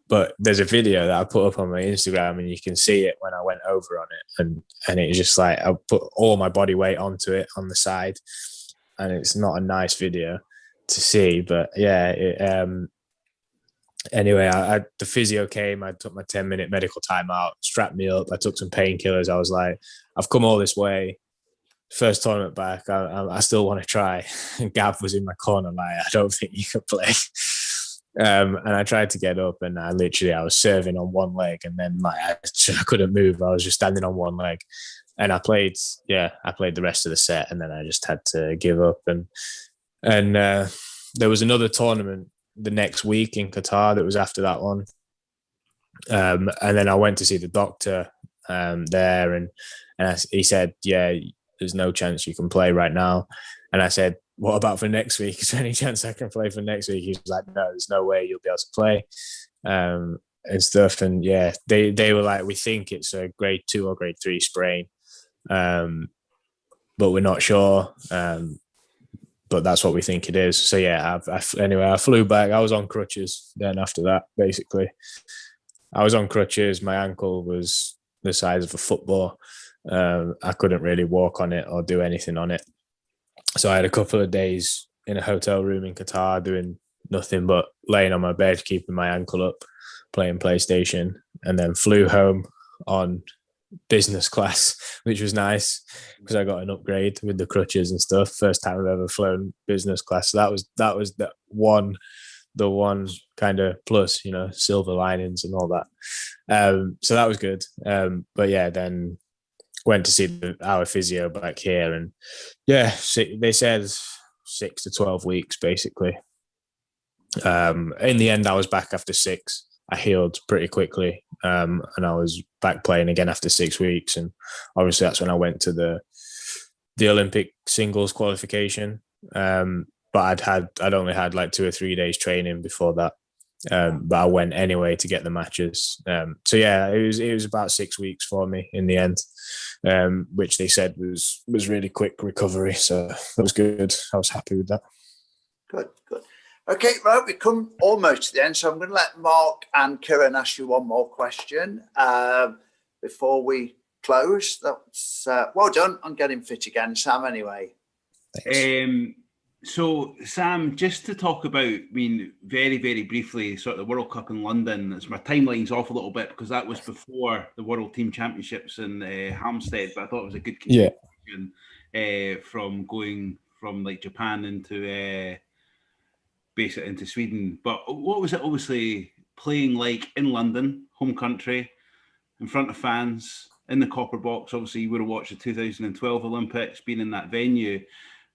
But there's a video that I put up on my Instagram, and you can see it when I went over on it, and it was just like I put all my body weight onto it on the side, and it's not a nice video to see. But yeah, anyway, the physio came. I took my 10-minute medical timeout, strapped me up. I took some painkillers. I was like, I've come all this way. First tournament back, I still want to try. And Gav was in my corner, like, I don't think you can play. And I tried to get up, and I was serving on one leg, and then like I couldn't move. I was just standing on one leg, and I played the rest of the set, and then I just had to give up. And there was another tournament the next week in Qatar that was after that one, and then I went to see the doctor there, and he said, yeah, there's no chance you can play right now. And I said, what about for next week? Is there any chance I can play for next week? He was like, no, there's no way you'll be able to play, and stuff. And yeah, they were like, we think it's a grade 2 or grade 3 sprain, but we're not sure. But that's what we think it is. So yeah, anyway, I flew back. I was on crutches then after that, basically. I was on crutches. My ankle was the size of a football. I couldn't really walk on it or do anything on it. So I had a couple of days in a hotel room in Qatar doing nothing but laying on my bed, keeping my ankle up, playing PlayStation, and then flew home on business class, which was nice because I got an upgrade with the crutches and stuff. First time I've ever flown business class. So that was the one kind of plus, silver linings and all that. So that was good. But yeah, then went to see our physio back here, and yeah, they said 6 to 12 weeks basically. In the end, I was back after 6. I healed pretty quickly, and I was back playing again after 6 weeks. And obviously, that's when I went to the Olympic singles qualification. But I'd only had like 2 or 3 days training before that, but I went anyway to get the matches. So yeah, it was about 6 weeks for me in the end, which they said was really quick recovery. So that was good. I was happy with that. Good. Okay, right, we come almost to the end, so I'm going to let Mark and Kieran ask you one more question before we close. That's well done on getting fit again, Sam. Anyway, Thanks. So, Sam, just to talk about, I mean, very, very briefly, sort of the World Cup in London. As my timeline's off a little bit because that was before the World Team Championships in Hampstead, but I thought it was a good continuation from going from like Japan into basically into Sweden. But what was it obviously playing like in London, home country, in front of fans, in the Copper Box? Obviously, you would have watched the 2012 Olympics, being in that venue.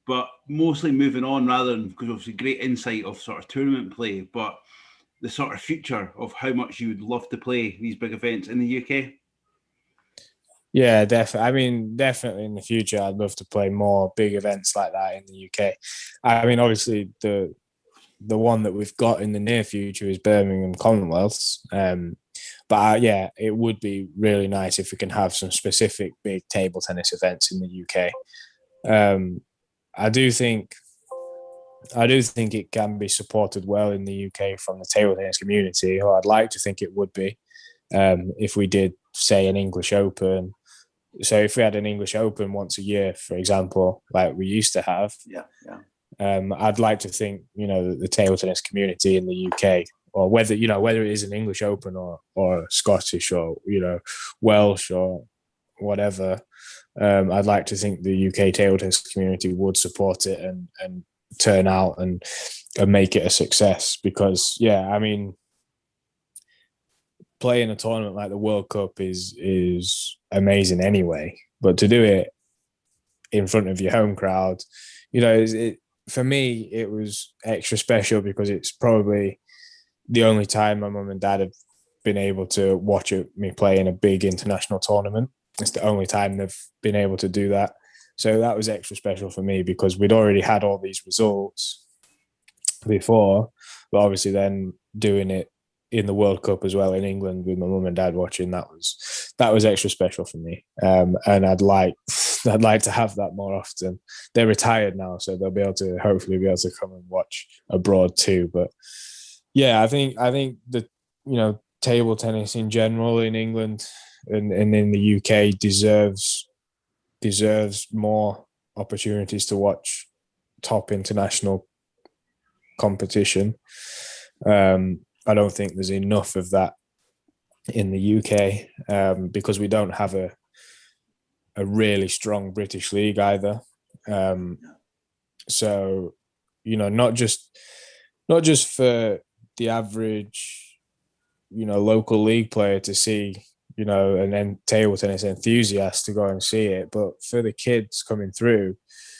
But mostly moving on rather than, because obviously great insight of sort of tournament play, but the sort of future of how much you would love to play these big events in the UK. Yeah, definitely. I mean, definitely in the future, I'd love to play more big events like that in the UK. I mean, obviously the one that we've got in the near future is Birmingham Commonwealths. But yeah, it would be really nice if we can have some specific big table tennis events in the UK. I do think it can be supported well in the UK from the table tennis community, or I'd like to think it would be if we did, say, an English Open. So if we had an English Open once a year, for example, like we used to have, I'd like to think, the table tennis community in the UK, or whether it is an English Open or Scottish or, Welsh or whatever, I'd like to think the UK table tennis community would support it and turn out and make it a success. Because, I mean, playing a tournament like the World Cup is amazing anyway, but to do it in front of your home crowd, for me, it was extra special because it's probably the only time my mum and dad have been able to watch me play in a big international tournament. It's the only time they've been able to do that. So that was extra special for me because we'd already had all these results before, but obviously then doing it in the World Cup as well in England with my mum and dad watching, that was extra special for me. And I'd like to have that more often. They're retired now, so they'll hopefully be able to come and watch abroad too. But yeah, I think the table tennis in general in England and in the UK deserves more opportunities to watch top international competition. I don't think there's enough of that in the UK because we don't have a really strong British league either. So, not just for the average, local league player to see, and then table tennis enthusiast to go and see it, but for the kids coming through,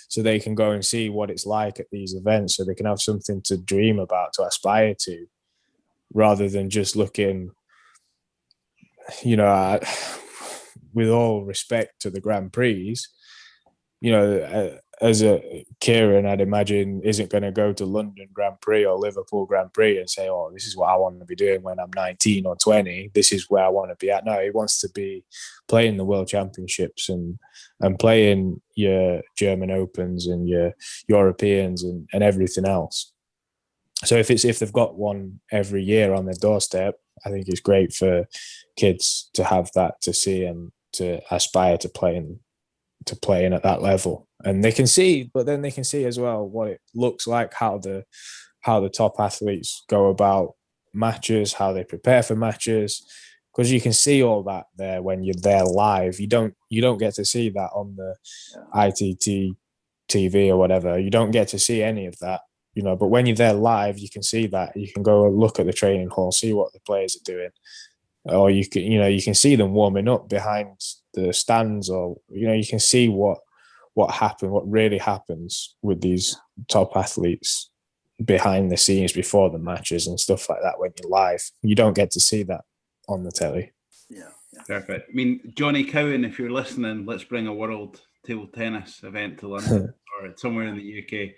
so they can go and see what it's like at these events, so they can have something to dream about, to aspire to, rather than just looking, with all respect to the Grand Prix, as a Kieran, I'd imagine, isn't going to go to London Grand Prix or Liverpool Grand Prix and say, oh, this is what I want to be doing when I'm 19 or 20. This is where I want to be at. No, he wants to be playing the World Championships and playing your German Opens and your Europeans and everything else. So if they've got one every year on their doorstep, I think it's great for kids to have that to see and to aspire to playing at that level. And they can see, but then they can see as well what it looks like, how the top athletes go about matches, how they prepare for matches, because you can see all that there when you're there live. You don't get to see that on the ITT TV or whatever. You don't get to see any of that. But when you're there live, you can see that. You can go and look at the training hall, see what the players are doing, or you can see them warming up behind the stands, or you can see what really happens with these top athletes behind the scenes before the matches and stuff like that. When you're live, you don't get to see that on the telly. Yeah. Perfect. I mean, Johnny Cowan, if you're listening, let's bring a world table tennis event to London or somewhere in the UK.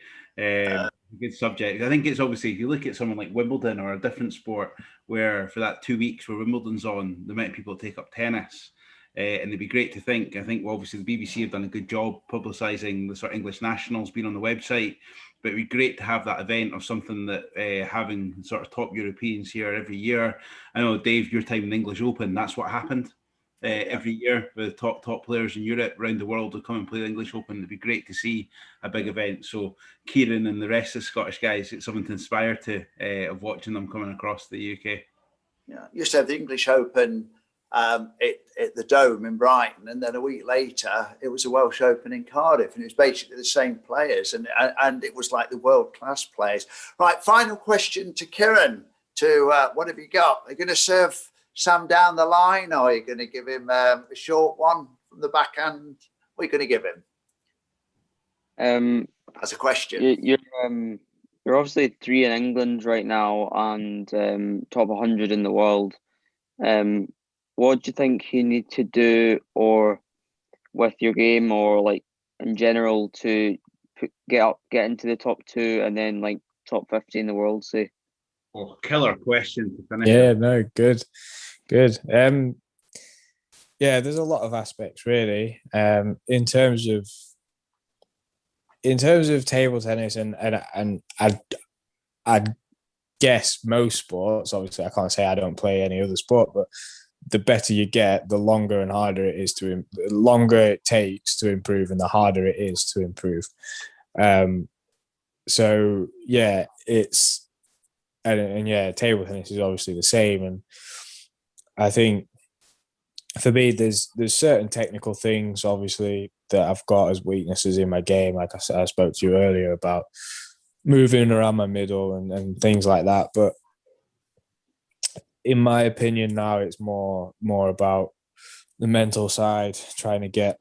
Good subject. I think it's obviously, if you look at someone like Wimbledon or a different sport, where for that 2 weeks where Wimbledon's on, the amount of people take up tennis, and it'd be great to think. I think, well, obviously the BBC have done a good job publicising the sort of English nationals being on the website, but it'd be great to have that event of something that having sort of top Europeans here every year. I know, Dave, your time in the English Open, that's what happened. Every year with top players in Europe, around the world, to come and play the English Open. It'd be great to see a big event. So Kieran and the rest of the Scottish guys, it's something to inspire to of watching them coming across the UK. Yeah, used to have the English Open at the Dome in Brighton, and then a week later it was a Welsh Open in Cardiff, and it was basically the same players, and it was like the world class players. Right, final question to Kieran. What have you got? Are you going to serve Sam down the line, or are you going to give him a short one from the backhand? What are you going to give him? As a question. You're obviously 3 in England right now and top 100 in the world. What do you think you need to do, or with your game, or like in general, to get into the top 2 and then like top 50 in the world, say? Oh, killer question to finish. Yeah, no, good. Yeah, there's a lot of aspects really. In terms of table tennis, and I'd guess most sports. Obviously, I can't say I don't play any other sport, but the better you get, the longer and harder it is the longer it takes to improve, and the harder it is to improve. So yeah, it's and yeah, table tennis is obviously the same, and I think for me, there's certain technical things obviously that I've got as weaknesses in my game. Like I spoke to you earlier about moving around my middle and things like that. But in my opinion, now it's more about the mental side, trying to get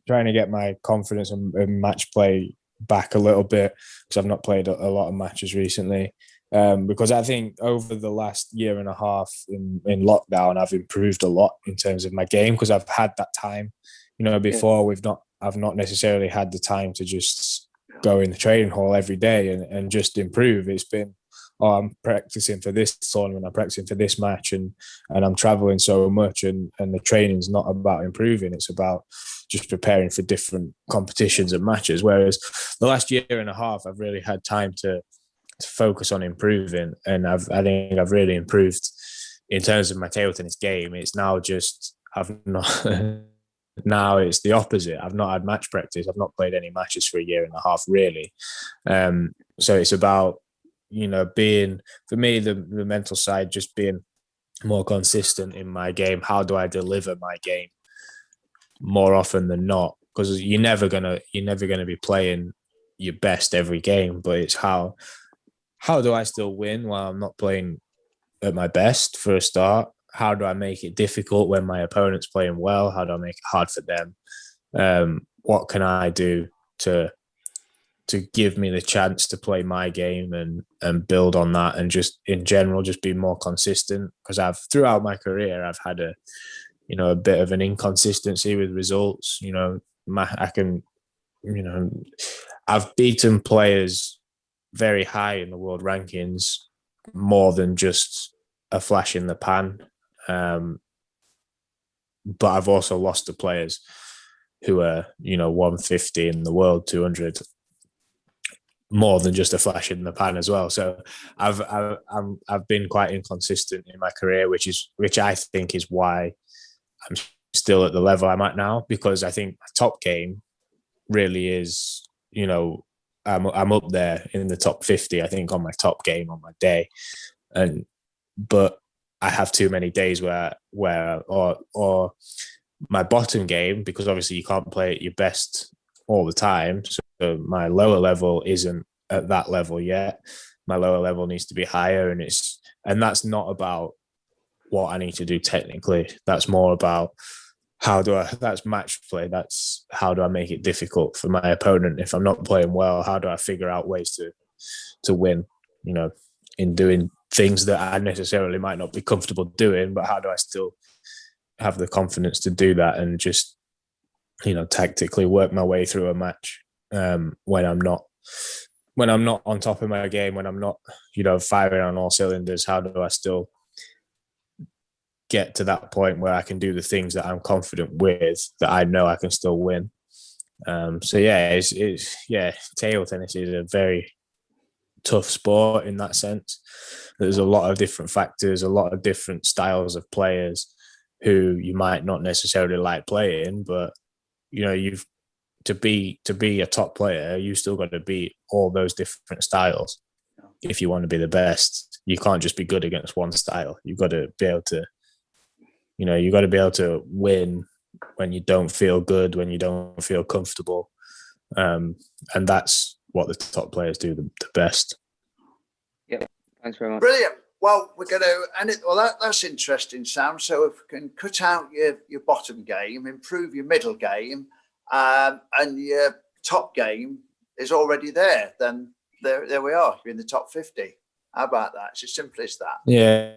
my confidence and match play back a little bit, because I've not played a lot of matches recently. Because I think over the last year and a half in lockdown, I've improved a lot in terms of my game, because I've had that time. Before I've not necessarily had the time to just go in the training hall every day and just improve. It's been, I'm practicing for this tournament, I'm practicing for this match, and I'm traveling so much, and the training's not about improving, it's about just preparing for different competitions and matches. Whereas the last year and a half, I've really had time to focus on improving, and I think I've really improved in terms of my table tennis game. It's now just now it's the opposite. I've not had match practice. I've not played any matches for a year and a half, really. So it's about, being, for me, the mental side, just being more consistent in my game. How do I deliver my game more often than not? Because you're never gonna be playing your best every game, but it's how do I still win while I'm not playing at my best for a start? How do I make it difficult when my opponent's playing well? How do I make it hard for them? What can I do to give me the chance to play my game and build on that, and just in general just be more consistent? Because throughout my career I've had a bit of an inconsistency with results. I've beaten players very high in the world rankings more than just a flash in the pan. But I've also lost to players who are, 150 in the world, 200, more than just a flash in the pan as well. So I've been quite inconsistent in my career, which I think is why I'm still at the level I'm at now, because I think my top game really is, I'm up there in the top 50, I think, on my top game on my day. But I have too many days where or my bottom game, because obviously you can't play at your best all the time. So my lower level isn't at that level yet. My lower level needs to be higher, and that's not about what I need to do technically. That's more about that's match play. That's how do I make it difficult for my opponent? If I'm not playing well, how do I figure out ways to win, in doing things that I necessarily might not be comfortable doing, but how do I still have the confidence to do that and just, tactically work my way through a match when I'm not when I'm not on top of my game, when I'm not, firing on all cylinders, how do I still get to that point where I can do the things that I'm confident with, that I know I can still win? So yeah, table tennis is a very tough sport in that sense. There's a lot of different factors, a lot of different styles of players who you might not necessarily like playing, but you've to be a top player, you still got to beat all those different styles if you want to be the best. You can't just be good against one style. You've got to be able to, you got to be able to win when you don't feel good, when you don't feel comfortable, and that's what the top players do the best. Yep, thanks very much. Brilliant. Well, we're going to end it. Well, that's interesting, Sam. So if we can cut out your bottom game, improve your middle game, and your top game is already there, then there we are. You're in the top 50. How about that? It's as simple as that. Yeah.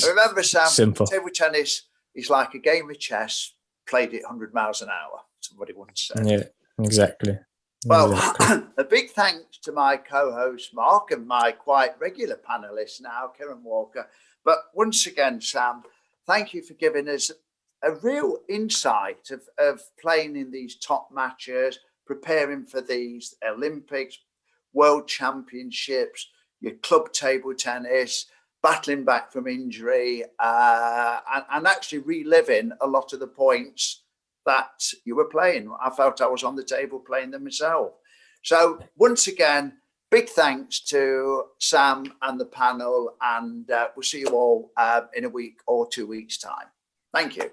Remember, Sam, simple. Table tennis is like a game of chess played at 100 miles an hour, somebody once said. Yeah, exactly. Well, a big thanks to my co-host, Mark, and my quite regular panelist now, Karen Walker. But once again, Sam, thank you for giving us a real insight of playing in these top matches, preparing for these Olympics, World Championships, your club table tennis, battling back from injury, and actually reliving a lot of the points that you were playing. I felt I was on the table playing them myself. So once again, big thanks to Sam and the panel, and we'll see you all in a week or 2 weeks' time. Thank you.